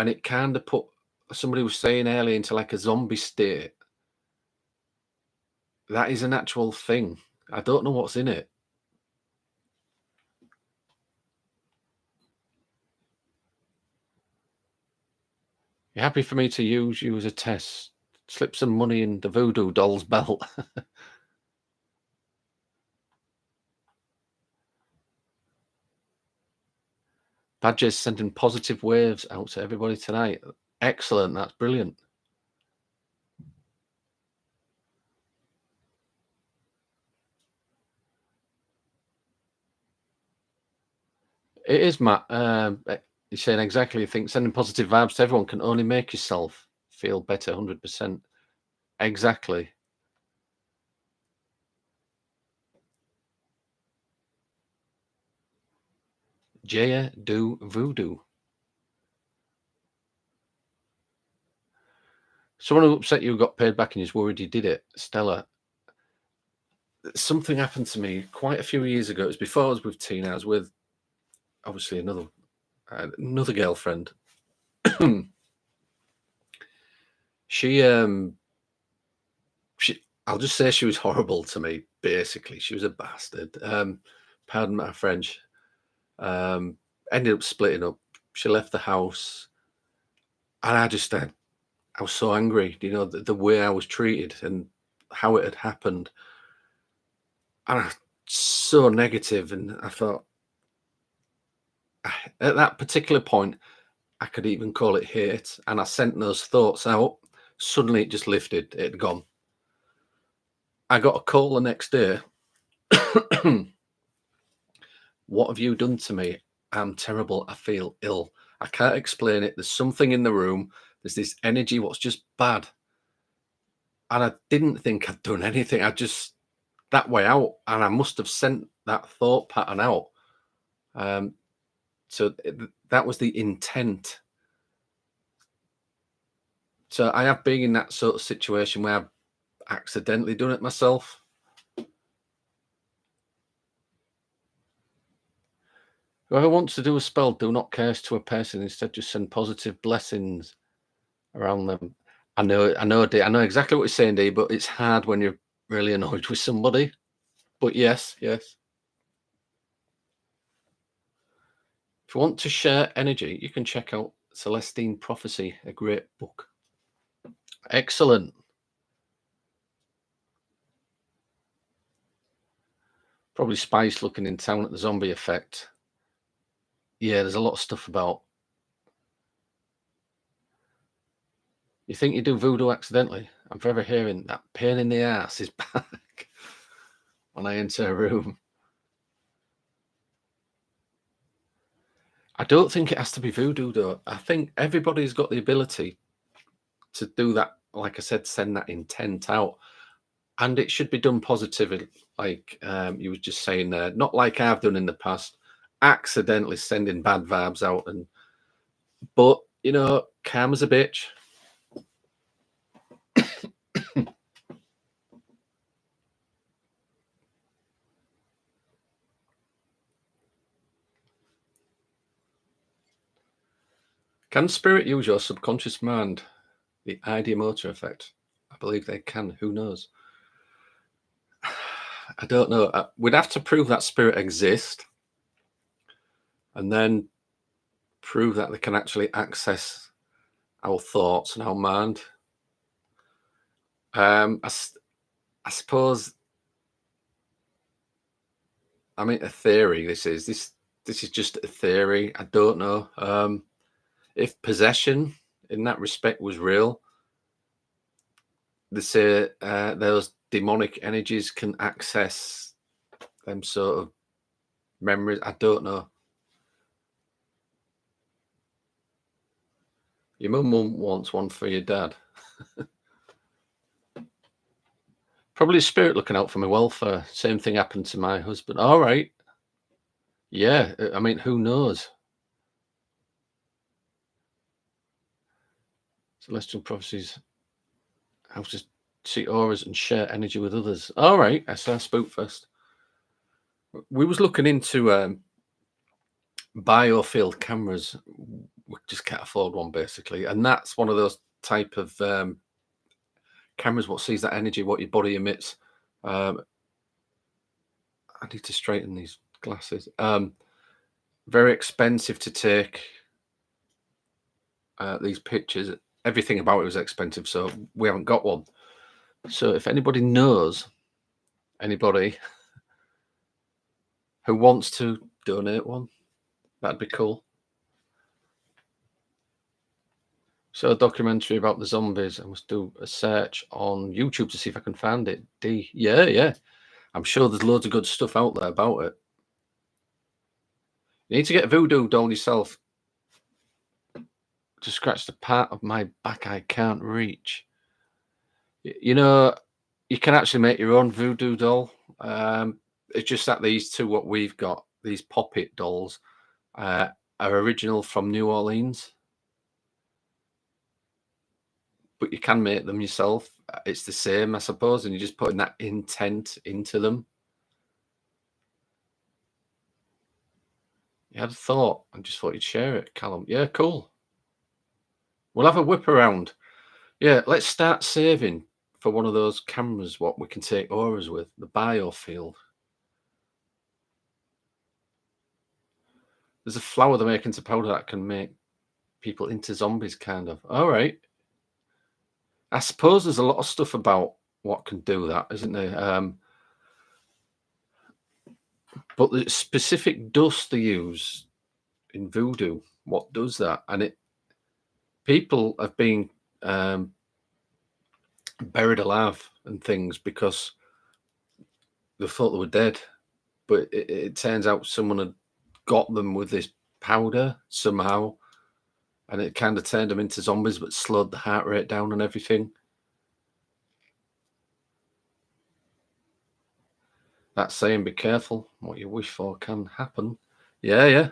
it kind of put, somebody was saying earlier, into like a zombie state. That is an actual thing. I don't know what's in it. You're happy for me to use you as a test? Slip some money in the voodoo doll's belt. Badger's sending positive waves out to everybody tonight. Excellent. That's brilliant. It is, Matt. You're saying exactly. I think sending positive vibes to everyone can only make yourself feel better 100%. Exactly. Jaya do voodoo. Someone who upset you got paid back and is worried you did it. Stella. Something happened to me quite a few years ago. It was before I was with Tina. I was with, obviously, another girlfriend. she I'll just say she was horrible to me. Basically, she was a bastard. Pardon my French. Ended up splitting up. She left the house, and I was so angry. You know, the way I was treated and how it had happened, and so negative. And I thought, at that particular point, I could even call it hate. And I sent those thoughts out. Suddenly, it just lifted. It had gone. I got a call the next day. What have you done to me? I'm terrible. I feel ill. I can't explain it. There's something in the room. There's this energy what's just bad. And I didn't think I'd done anything. I just, that way out. And I must have sent that thought pattern out. So that was the intent. So I have been in that sort of situation where I've accidentally done it myself. Whoever wants to do a spell, do not curse to a person. Instead, just send positive blessings around them. I know, Dee, I know exactly what you're saying, Dee, but it's hard when you're really annoyed with somebody. But yes, yes. If you want to share energy, you can check out Celestine Prophecy, a great book. Excellent. Probably Spice looking in town at the zombie effect. Yeah, there's a lot of stuff about. You think you do voodoo accidentally? I'm forever hearing that pain in the ass is back when I enter a room. I don't think it has to be voodoo, though. I think everybody's got the ability to do that. Like I said, send that intent out, and it should be done positively. Like you were just saying there, not like I've done in the past, accidentally sending bad vibes out. But you know, karma's a bitch. Can spirit use your subconscious mind? The idea motor effect. I believe they can. Who knows? I don't know. We'd have to prove that spirit exists, and then prove that they can actually access our thoughts and our mind. I suppose. I mean, a theory. This is just a theory. I don't know. If possession in that respect was real, they say those demonic energies can access them sort of memories. I don't know. Your mum wants one for your dad. Probably a spirit looking out for my welfare. Same thing happened to my husband. All right. Yeah. I mean, who knows? Celestial prophecies. How to see auras and share energy with others. All right. I saw Spook first. We was looking into biofield cameras. We just can't afford one, basically, and that's one of those type of cameras what sees that energy, what your body emits. I need to straighten these glasses. Very expensive to take these pictures. Everything about it was expensive, so we haven't got one. So if anybody knows anybody who wants to donate one, that'd be cool. So a documentary about the zombies. I must do a search on YouTube to see if I can find it. Yeah, yeah. I'm sure there's loads of good stuff out there about it. You need to get a voodoo doll yourself to scratch the part of my back I can't reach. You know, you can actually make your own voodoo doll. It's just that these two, what we've got, these pop-it dolls, are original from New Orleans, but you can make them yourself. It's the same, I suppose, and you're just putting that intent into them. You had a thought, I just thought you'd share it, Callum. Yeah, cool. We'll have a whip around. Yeah, let's start saving for one of those cameras what we can take auras with, the biofield. There's a flower they make into powder that can make people into zombies, kind of. All right. I suppose there's a lot of stuff about what can do that, isn't there? But the specific dust they use in voodoo, what does that? And people have been buried alive and things because they thought they were dead, but it turns out someone had got them with this powder somehow, and it kind of turned them into zombies, but slowed the heart rate down and everything. That saying, be careful, what you wish for can happen. Yeah, yeah.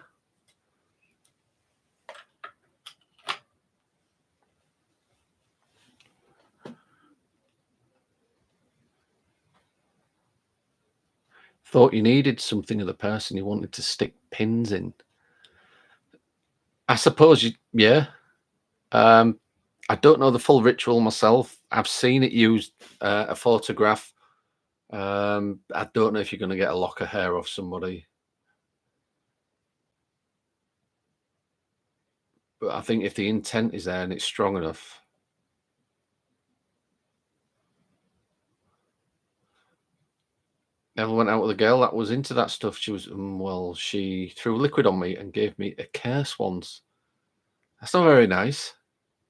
Thought you needed something of the person you wanted to stick pins in. I suppose yeah. I don't know the full ritual myself. I've seen it used, a photograph. I don't know if you're going to get a lock of hair off somebody, but I think if the intent is there and it's strong enough. Never went out with a girl that was into that stuff. She was, well, she threw liquid on me and gave me a curse once. That's not very nice.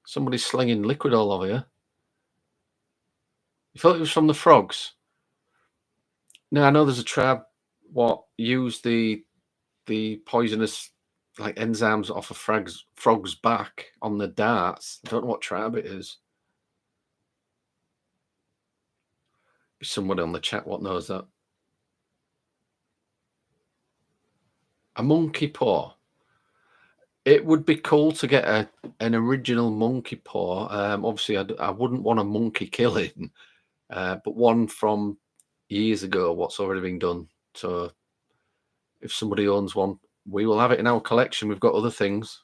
Somebody's slinging liquid all over you. You thought it was from the frogs? No, I know there's a tribe what use the poisonous like enzymes off a frog's back on the darts. I don't know what tribe it is. Be somebody on the chat what knows that. A monkey paw. It would be cool to get an original monkey paw. Obviously, I wouldn't want a monkey killing, but one from years ago, what's already been done. So if somebody owns one, we will have it in our collection. We've got other things.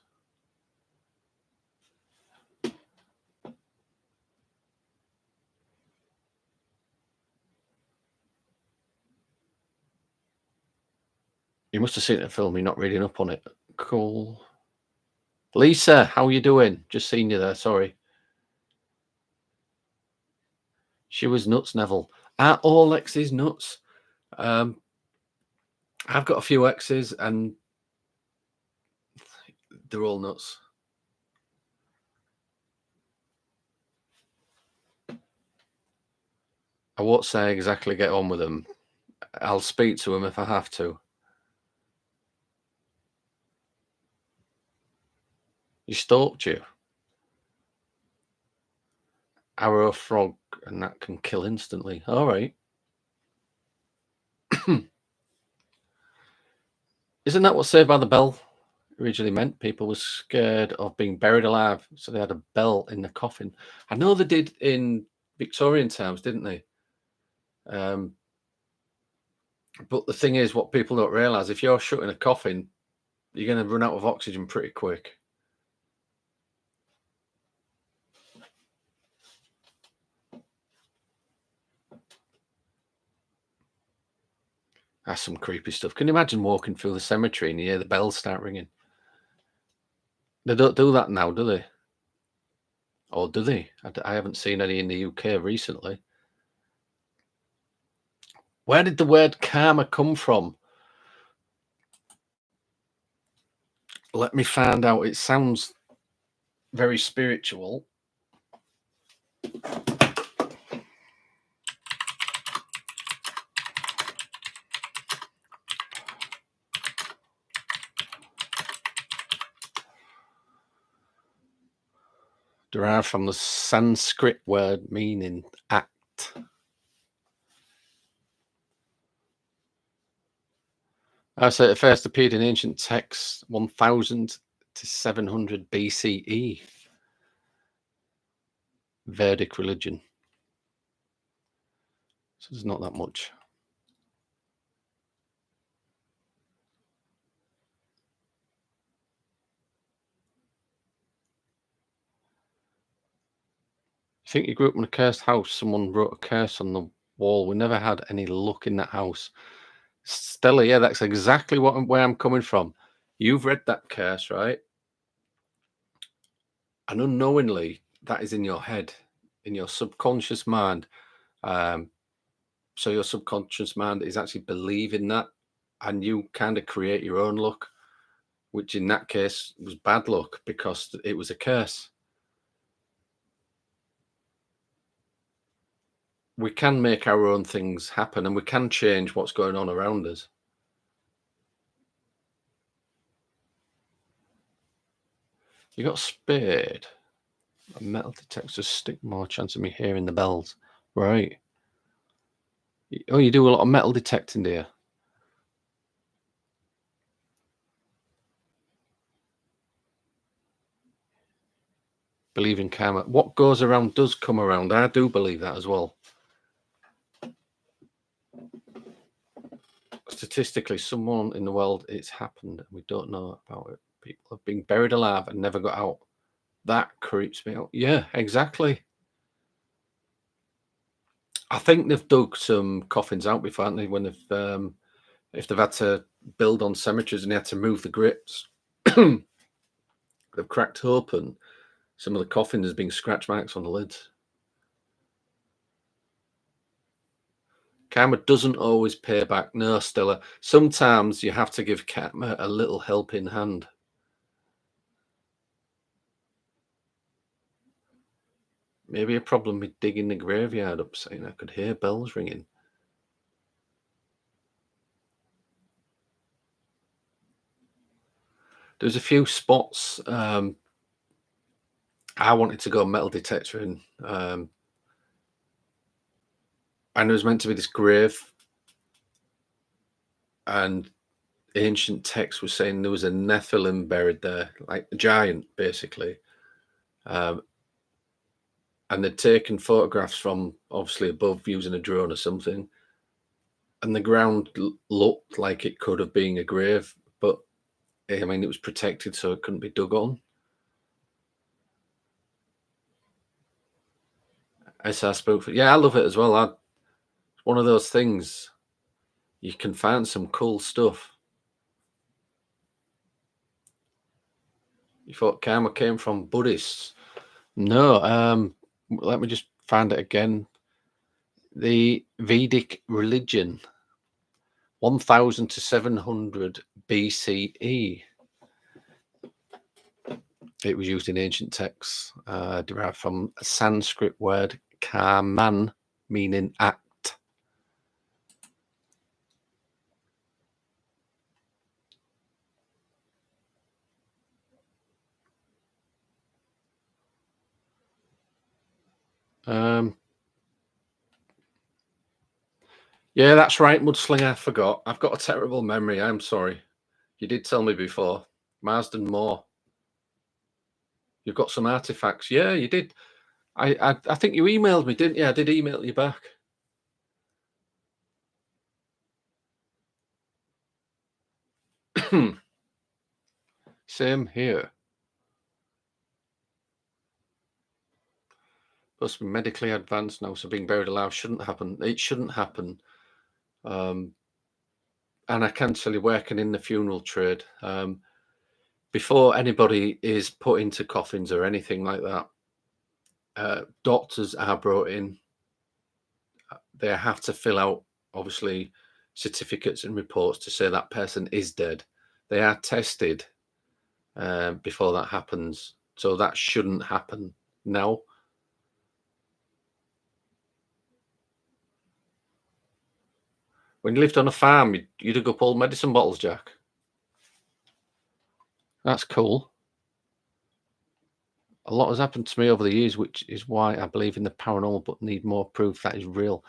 You must have seen the film. You're not reading up on it. Cool. Lisa, how are you doing? Just seen you there. Sorry. She was nuts, Neville. Are all exes nuts? I've got a few exes and they're all nuts. I won't say exactly get on with them. I'll speak to them if I have to. He stalked you. Arrow frog, and that can kill instantly. All right. Isn't that what Saved by the Bell originally meant? People were scared of being buried alive, so they had a bell in the coffin. I know they did in Victorian times, didn't they? But the thing is, what people don't realize, if you're shut in a coffin, you're going to run out of oxygen pretty quick. That's some creepy stuff. Can you imagine walking through the cemetery and you hear the bells start ringing? They don't do that now, do they? Or do they? I haven't seen any in the UK recently. Where did the word karma come from? Let me find out. It sounds very spiritual. Derived from the Sanskrit word meaning act. I say it first appeared in ancient texts 1000 to 700 BCE. Vedic religion. So there's not that much. You think you grew up in a cursed house? Someone wrote a curse on the wall. We never had any luck in that house. Stella, yeah, that's exactly where I'm coming from. You've read that curse, right? And unknowingly, that is in your head, in your subconscious mind. So your subconscious mind is actually believing that, and you kind of create your own luck, which in that case was bad luck because it was a curse. We can make our own things happen and we can change what's going on around us. You got a spade. A metal detector stick more chance of me hearing the bells. Right. Oh, you do a lot of metal detecting, do you? Believe in karma. What goes around does come around. I do believe that as well. Statistically, someone in the world, it's happened and we don't know about it. People have been buried alive and never got out. That creeps me out. Yeah, exactly. I think they've dug some coffins out before, haven't they? When they've if they've had to build on cemeteries and they had to move the grips, they've cracked open some of the coffins. There's been scratch marks on the lids. Karma doesn't always pay back. No, Stella. Sometimes you have to give karma a little helping hand. Maybe a problem with digging the graveyard up, saying I could hear bells ringing. There's a few spots I wanted to go metal detector in, and there was meant to be this grave, and ancient text was saying there was a Nephilim buried there, like a giant, basically. Um, and they'd taken photographs from obviously above using a drone or something, and the ground looked like it could have been a grave, but I mean it was protected, so it couldn't be dug on. SR spoke for, yeah, I love it as well. It's one of those things you can find some cool stuff. You thought karma came from Buddhists? No. Let me just find it again. The Vedic religion, 1000 to 700 BCE. It was used in ancient texts, derived from a Sanskrit word karman, meaning act. Yeah, that's right, Mudslinger. I forgot. I've got a terrible memory. I'm sorry. You did tell me before. Marsden Moor. You've got some artifacts. Yeah, you did. I think you emailed me, didn't you? I did email you back. Same here. Supposed to be medically advanced now, so being buried alive shouldn't happen. It shouldn't happen. And I can tell you, working in the funeral trade, before anybody is put into coffins or anything like that, doctors are brought in. They have to fill out, obviously, certificates and reports to say that person is dead. They are tested before that happens, so that shouldn't happen now. When you lived on a farm, you dug up old medicine bottles, Jack. That's cool. A lot has happened to me over the years, which is why I believe in the paranormal, but need more proof that is real.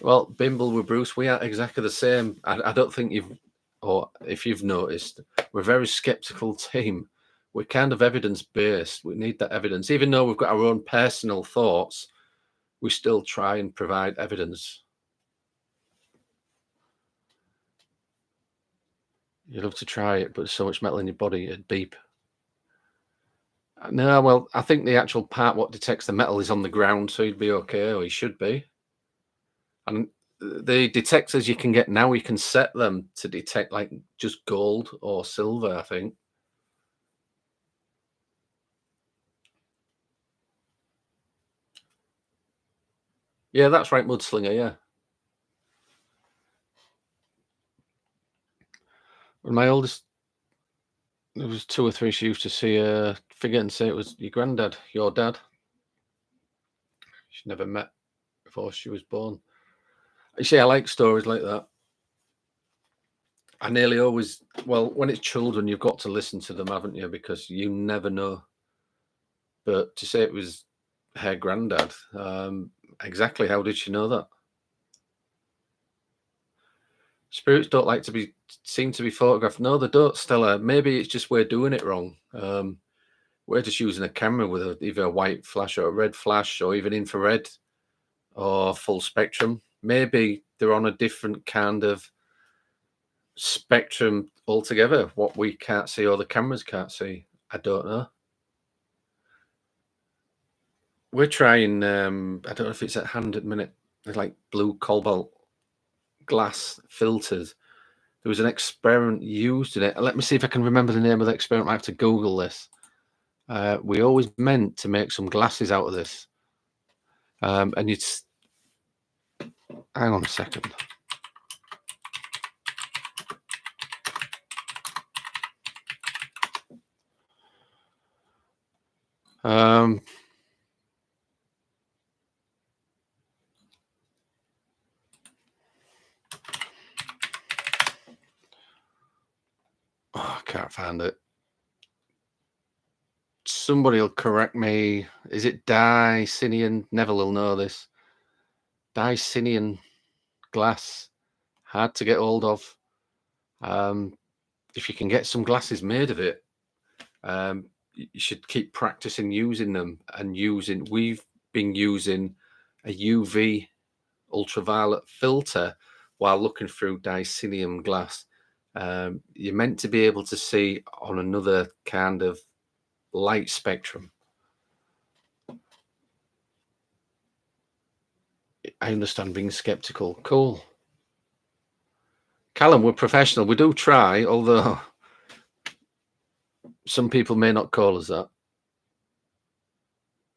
Well, Bimble with Bruce, we are exactly the same. I don't think you've, or if you've noticed, we're a very skeptical team. We're kind of evidence based. We need that evidence. Even though we've got our own personal thoughts, we still try and provide evidence. You'd love to try it, but there's so much metal in your body, it'd beep. No, well, I think the actual part what detects the metal is on the ground, so you'd be okay, or you should be. And the detectors you can get now, you can set them to detect like just gold or silver, I think. Yeah, that's right, Mudslinger, yeah. When my oldest, there was two or three, she used to see a figure and say it was your granddad, your dad. She never met before she was born. You see, I like stories like that. I nearly always, well, when it's children, you've got to listen to them, haven't you? Because you never know. But to say it was her granddad, exactly how did she know that? Spirits don't like to be seem to be photographed. No, they don't, Stella. Maybe it's just we're doing it wrong. We're just using a camera with either a white flash or a red flash or even infrared or full spectrum. Maybe they're on a different kind of spectrum altogether, what we can't see or the cameras can't see. I don't know. we're trying. I don't know if it's at hand at the minute. They're like blue cobalt glass filters. There was an experiment used in it. Let me see if I can remember the name of the experiment. I have to Google this. We always meant to make some glasses out of this. And you'd hang on a second. Oh, I can't find it. Somebody will correct me. Is it Dicinian? Neville will know this. Dicinian glass. Hard to get hold of. If you can get some glasses made of it, you should keep practicing using them and we've been using a UV ultraviolet filter while looking through dicinium glass. You're meant to be able to see on another kind of light spectrum. I understand being skeptical. Cool. Callum, we're professional. We do try, although some people may not call us that.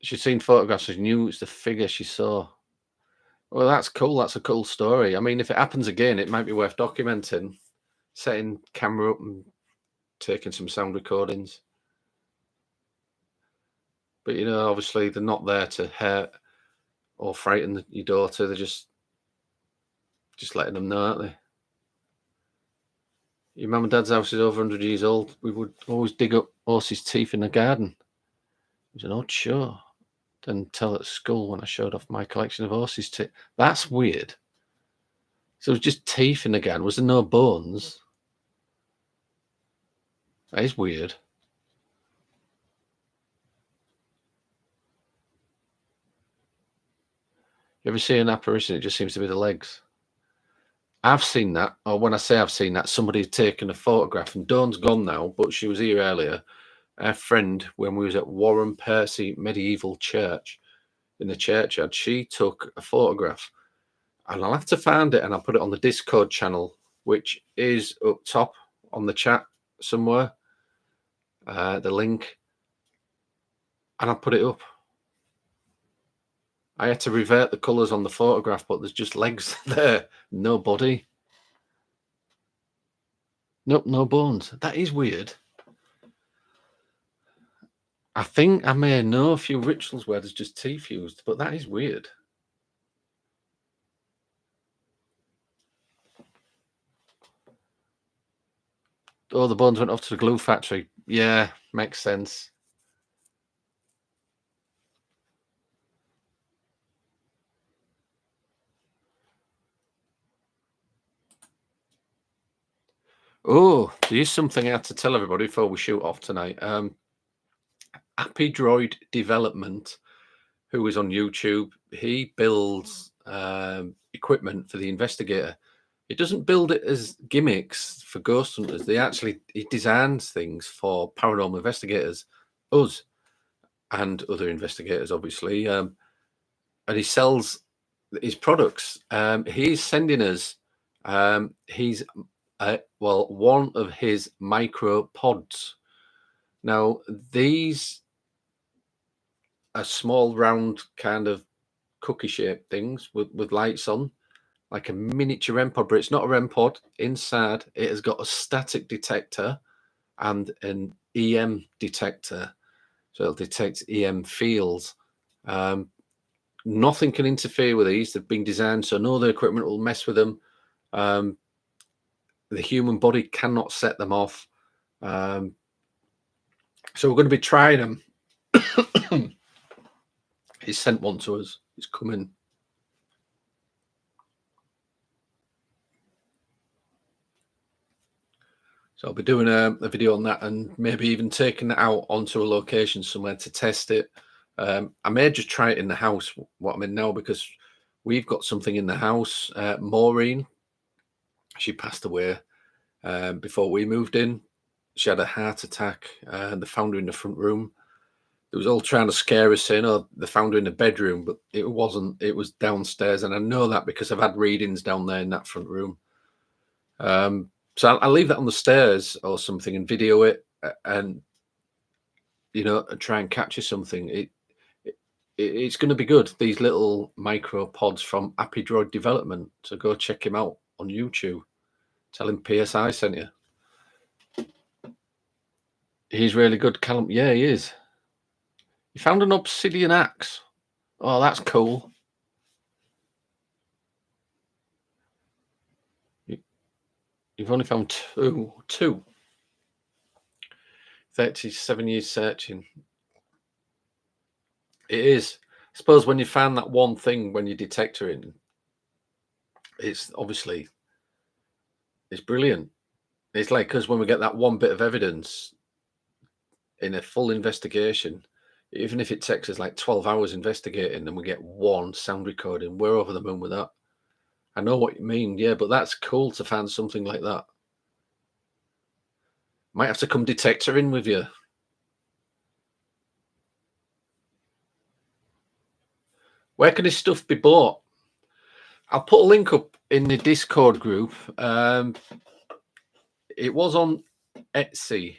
She's seen photographs and knew it's the figure she saw. Well, that's cool. That's a cool story. I mean, if it happens again, it might be worth documenting, setting camera up and taking some sound recordings. But, you know, obviously they're not there to hurt or frighten your daughter. They're just letting them know, aren't they? Your mum and dad's house is over 100 years old. We would always dig up horses' teeth in the garden. It was an odd show. Then tell at school when I showed off my collection of horses' teeth. That's weird. So it was just teeth in the garden. Was there no bones? That is weird. You ever see an apparition? It just seems to be the legs. I've seen that, or when I say I've seen that, somebody had taken a photograph, and Dawn's gone now, but she was here earlier. Our friend, when we was at Warren Percy Medieval Church in the churchyard, she took a photograph, and I'll have to find it and I'll put it on the Discord channel, which is up top on the chat somewhere, the link, and I'll put it up. I had to revert the colours on the photograph, but there's just legs there, no body. Nope, no bones. That is weird. I think I may know a few rituals where there's just teeth used, but that is weird. Oh, the bones went off to the glue factory. Yeah, makes sense. Oh, there's something I had to tell everybody before we shoot off tonight. Happy Droid Development, who is on YouTube, he builds equipment for the investigator. He doesn't build it as gimmicks for ghost hunters. He designs things for paranormal investigators, us, and other investigators, obviously. And he sells his products. He's sending us. One of his micro pods. Now these are small, round, kind of cookie-shaped things with lights on, like a miniature REM pod, but it's not a REM pod. Inside, it has got a static detector and an EM detector, so it'll detect EM fields. Nothing can interfere with these. They've been designed so no other equipment will mess with them. The human body cannot set them off. So we're going to be trying them. He's sent one to us. It's coming. So I'll be doing a video on that and maybe even taking it out onto a location somewhere to test it. I may just try it in the house, what I'm in now, because we've got something in the house. Maureen, she passed away before we moved in. She had a heart attack. They found her in the front room. It was all trying to scare us, saying, "Oh, they found her in a bedroom," but it wasn't. It was downstairs, and I know that because I've had readings down there in that front room. So I'll leave that on the stairs or something and video it, and and try and capture something. It's going to be good. These little micro pods from Happy Droid Development. So go check him out on YouTube. Tell him PSI sent you. He's really good, Callum. Yeah, he is. You found an obsidian axe. Oh, that's cool. You've only found two. 37 years searching. It is. I suppose when you found that one thing, when you detector it, it's obviously, it's brilliant. It's like, because when we get that one bit of evidence in a full investigation, even if it takes us like 12 hours investigating and we get one sound recording, we're over the moon with that. I know what you mean. Yeah, but that's cool to find something like that. Might have to come detector in with you. Where can this stuff be bought? I'll put a link up in the Discord group. It was on Etsy.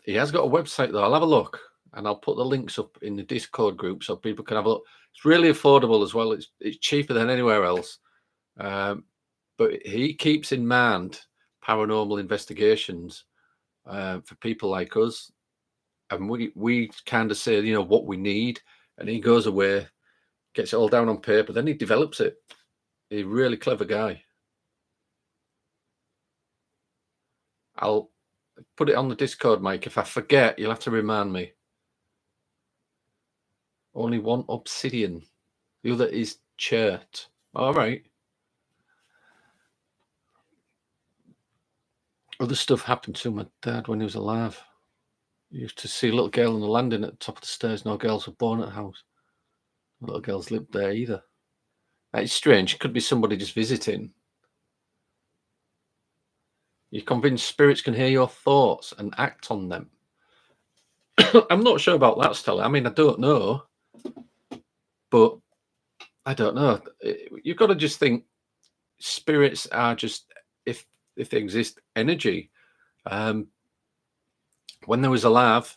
He has got a website though. I'll have a look and I'll put the links up in the Discord group so people can have a look. It's really affordable as well. It's cheaper than anywhere else. But he keeps in mind paranormal investigations for people like us, and we kind of say what we need, and he goes away, gets it all down on paper, then he develops it. He's a really clever guy. I'll put it on the Discord, Mike. If I forget, you'll have to remind me. Only one obsidian. The other is chert. All right. Other stuff happened to my dad when he was alive. He used to see a little girl on the landing at the top of the stairs. No girls were born at the house. No little girls lived there either. It's strange. It could be somebody just visiting. You're convinced spirits can hear your thoughts and act on them. I'm not sure about that, Stella. I mean, I don't know. But I don't know. You've got to just think spirits are just, if they exist, energy. When they was alive,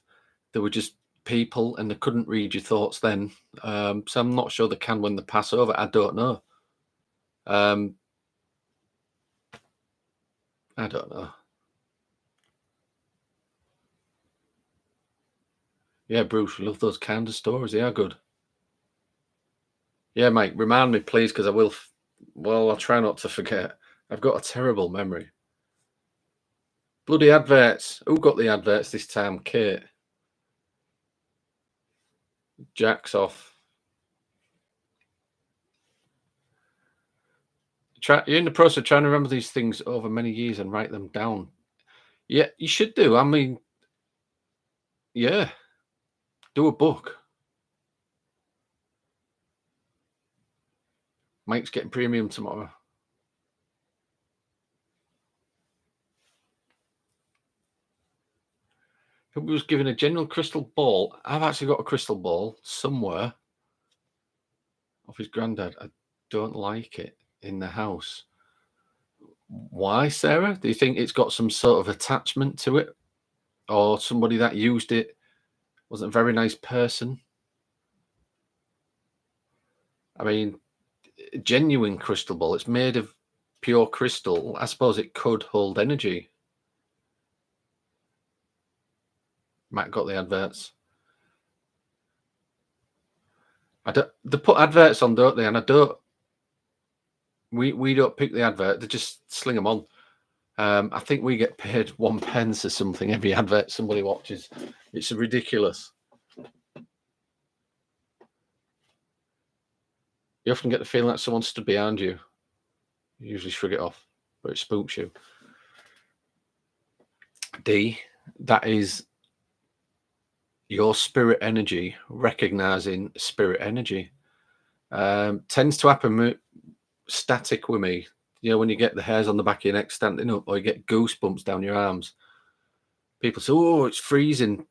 they were just people and they couldn't read your thoughts then. So I'm not sure they can when they pass over. I don't know. I don't know. Yeah, Bruce, we love those kind of stories. They are good. Yeah, Mike, remind me, please, because I will. Well, I'll try not to forget. I've got a terrible memory. Bloody adverts. Who got the adverts this time? Kate. Jack's off. You're in the process of trying to remember these things over many years and write them down. Yeah, you should do. I mean, yeah, do a book. Mike's getting premium tomorrow. He was given a general crystal ball. I've actually got a crystal ball somewhere of his granddad. I don't like it in the house. Why, Sarah? Do you think it's got some sort of attachment to it? Or somebody that used it wasn't a very nice person? I mean, a genuine crystal ball, it's made of pure crystal. I suppose it could hold energy. Matt got the adverts. They put adverts on, don't they? And I don't. We don't pick the advert. They just sling them on. I think we get paid 1 pence or something every advert somebody watches. It's ridiculous. You often get the feeling that someone stood behind you. You usually shrug it off, but it spooks you. D, that is your spirit energy recognizing spirit energy. Tends to happen static with me. When you get the hairs on the back of your neck standing up, or you get goosebumps down your arms. People say, "Oh, it's freezing."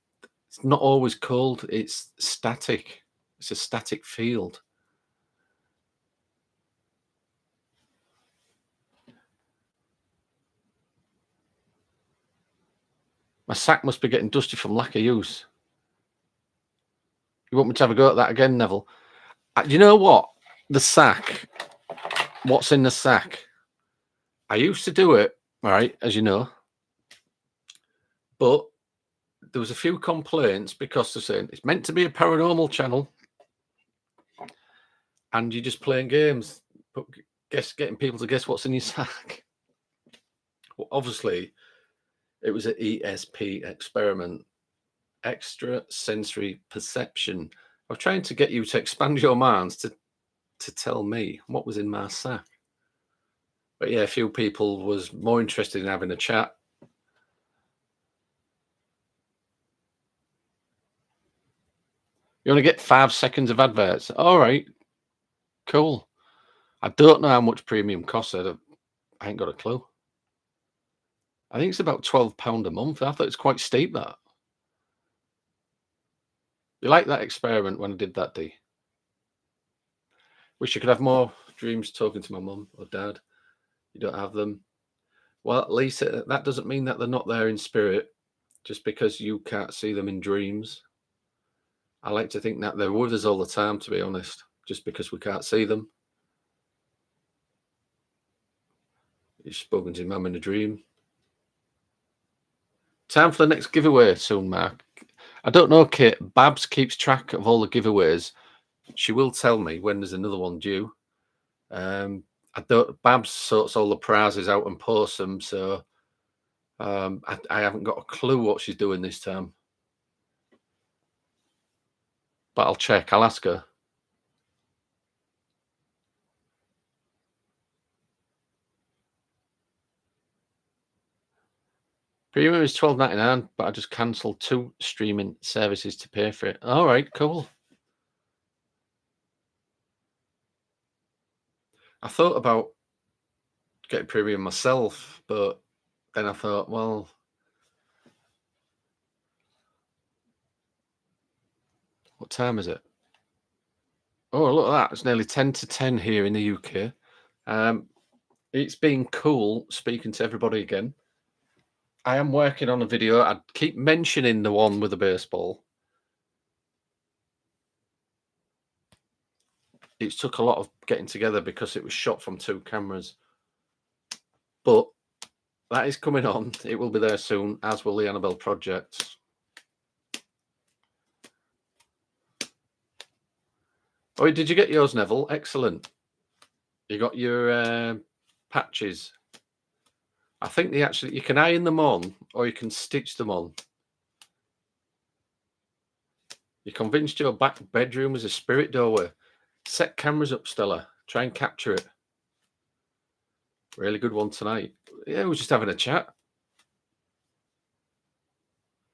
It's not always cold. It's static. It's a static field. My sack must be getting dusty from lack of use. You want me to have a go at that again, Neville? You know what? The sack. What's in the sack? I used to do it, right, as you know. But there was a few complaints because they're saying it's meant to be a paranormal channel. And you're just playing games, but getting people to guess what's in your sack. Well, obviously, it was an ESP experiment, extra sensory perception. I was trying to get you to expand your minds to tell me what was in my sack. But yeah, a few people was more interested in having a chat. You only get 5 seconds of adverts. All right, cool. I don't know how much premium costs. I ain't got a clue. I think it's about £12 a month. I thought it's quite steep, that. You like that experiment when I did that, D? Wish you could have more dreams talking to my mum or dad. You don't have them. Well, at least that doesn't mean that they're not there in spirit, just because you can't see them in dreams. I like to think that they're with us all the time, to be honest, just because we can't see them. You've spoken to your mum in a dream. Time for the next giveaway soon, Mark. I don't know, Kate. Babs keeps track of all the giveaways. She will tell me when there's another one due. Babs sorts all the prizes out and posts them, so I haven't got a clue what she's doing this time. But I'll check. I'll ask her. Premium is $12.99, but I just cancelled 2 streaming services to pay for it. All right, cool. I thought about getting premium myself, but then I thought, well, what time is it? Oh, look at that. It's nearly 10 to 10 here in the UK. It's been cool speaking to everybody again. I am working on a video. I keep mentioning the one with the baseball. It took a lot of getting together because it was shot from 2 cameras. But that is coming on. It will be there soon, as will the Annabelle project. Oh, did you get yours, Neville? Excellent. You got your patches. I think you can iron them on or you can stitch them on. You convinced your back bedroom was a spirit doorway. Set cameras up, Stella. Try and capture it. Really good one tonight. Yeah, we're just having a chat.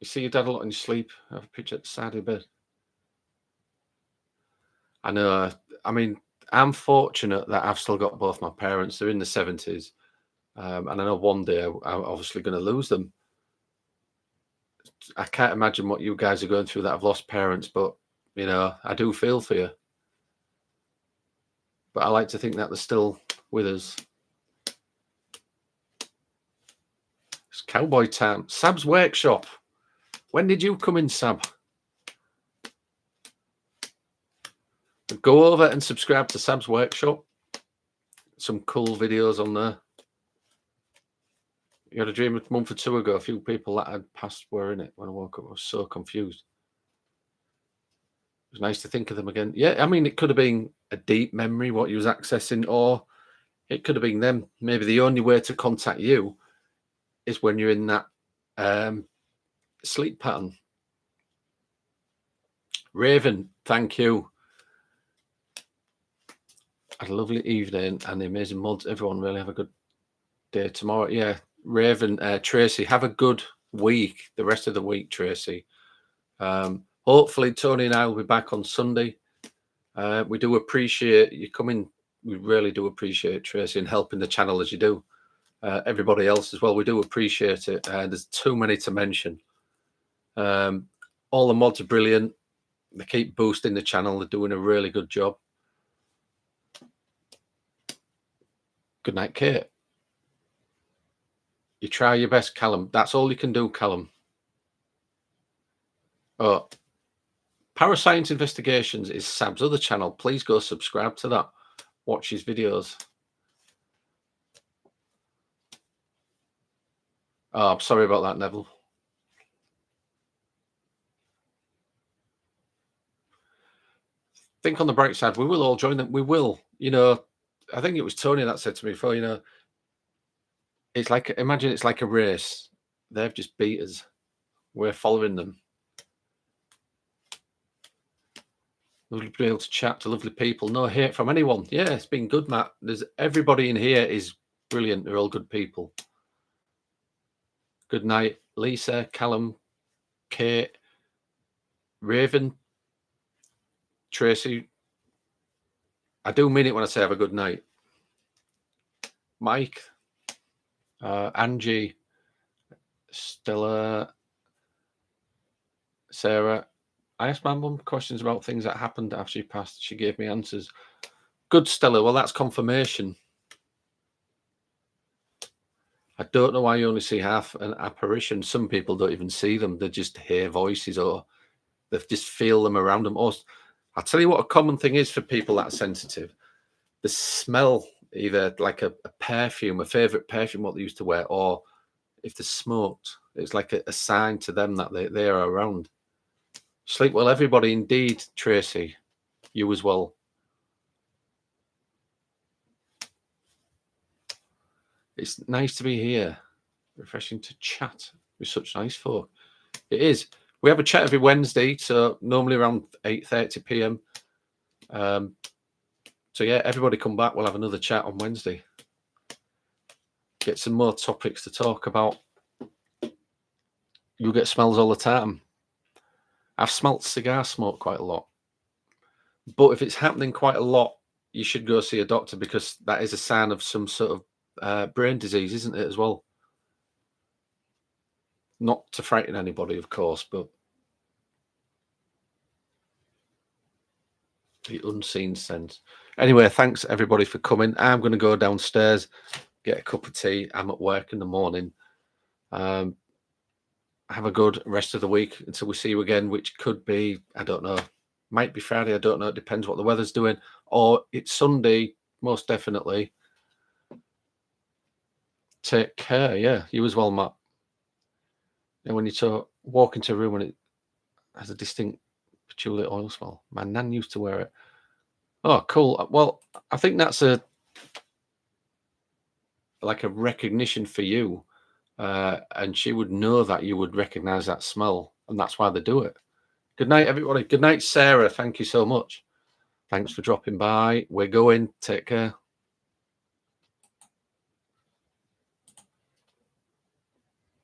You see your dad a lot in your sleep. Have a picture at the side of your bed. I know. I mean, I'm fortunate that I've still got both my parents. They're in the 70s. And I know one day I'm obviously going to lose them. I can't imagine what you guys are going through that have lost parents, but, you know, I do feel for you. But I like to think that they're still with us. It's cowboy time. Sab's workshop. When did you come in, Sab? Go over and subscribe to Sab's workshop. Some cool videos on there. You had a dream a month or 2 ago. A few people that had passed were in it when I woke up. I was so confused. It was nice to think of them again. Yeah, I mean, it could have been a deep memory, what you was accessing, or it could have been them. Maybe the only way to contact you is when you're in that sleep pattern. Raven, thank you. Had a lovely evening and the amazing mods. Everyone really have a good day tomorrow. Yeah, Raven, Tracy, have a good week. The rest of the week, Tracy. Hopefully, Tony and I will be back on Sunday. We do appreciate you coming. We really do appreciate Tracy and helping the channel as you do. Everybody else as well. We do appreciate it. There's too many to mention. All the mods are brilliant. They keep boosting the channel. They're doing a really good job. Good night, Kate. You try your best, Callum. That's all you can do, Callum. Oh, Parascience Investigations is Sab's other channel. Please go subscribe to that. Watch his videos. Oh, I'm sorry about that, Neville. Think on the bright side. We will all join them. We will. You know, I think it was Tony that said to me before, you know, it's like, imagine it's like a race. They've just beat us. We're following them. Lovely to be able to chat to lovely people. No hate from anyone. Yeah, it's been good, Matt. There's everybody in here is brilliant. They're all good people. Good night, Lisa, Callum, Kate, Raven, Tracy. I do mean it when I say have a good night. Mike, Angie, Stella, Sarah. I asked my mum questions about things that happened after she passed. She gave me answers. Good, Stella. Well, that's confirmation. I don't know why you only see half an apparition. Some people don't even see them. They just hear voices or they just feel them around them. Or I'll tell you what a common thing is for people that are sensitive. The smell, either like a perfume, a favourite perfume, what they used to wear, or if they smoked, it's like a sign to them that they are around. Sleep well, everybody. Indeed, Tracy. You as well. It's nice to be here. Refreshing to chat with such nice folk. It is. We have a chat every Wednesday, so normally around 8:30 p.m. So yeah, everybody come back. We'll have another chat on Wednesday. Get some more topics to talk about. You'll get smells all the time. I've smelt cigar smoke quite a lot. But if it's happening quite a lot, you should go see a doctor because that is a sign of some sort of brain disease, isn't it, as well? Not to frighten anybody, of course, but the unseen sense. Anyway, thanks everybody for coming. I'm going to go downstairs, get a cup of tea. I'm at work in the morning. Have a good rest of the week until we see you again, which could be, I don't know, might be Friday. I don't know. It depends what the weather's doing. Or it's Sunday, most definitely. Take care. Yeah, you as well, Matt. And when you walk into a room and it has a distinct patchouli oil smell. My nan used to wear it. Oh, cool. Well, I think that's like a recognition for you. And she would know that you would recognize that smell. And that's why they do it. Good night, everybody. Good night, Sarah. Thank you so much. Thanks for dropping by. We're going. Take care.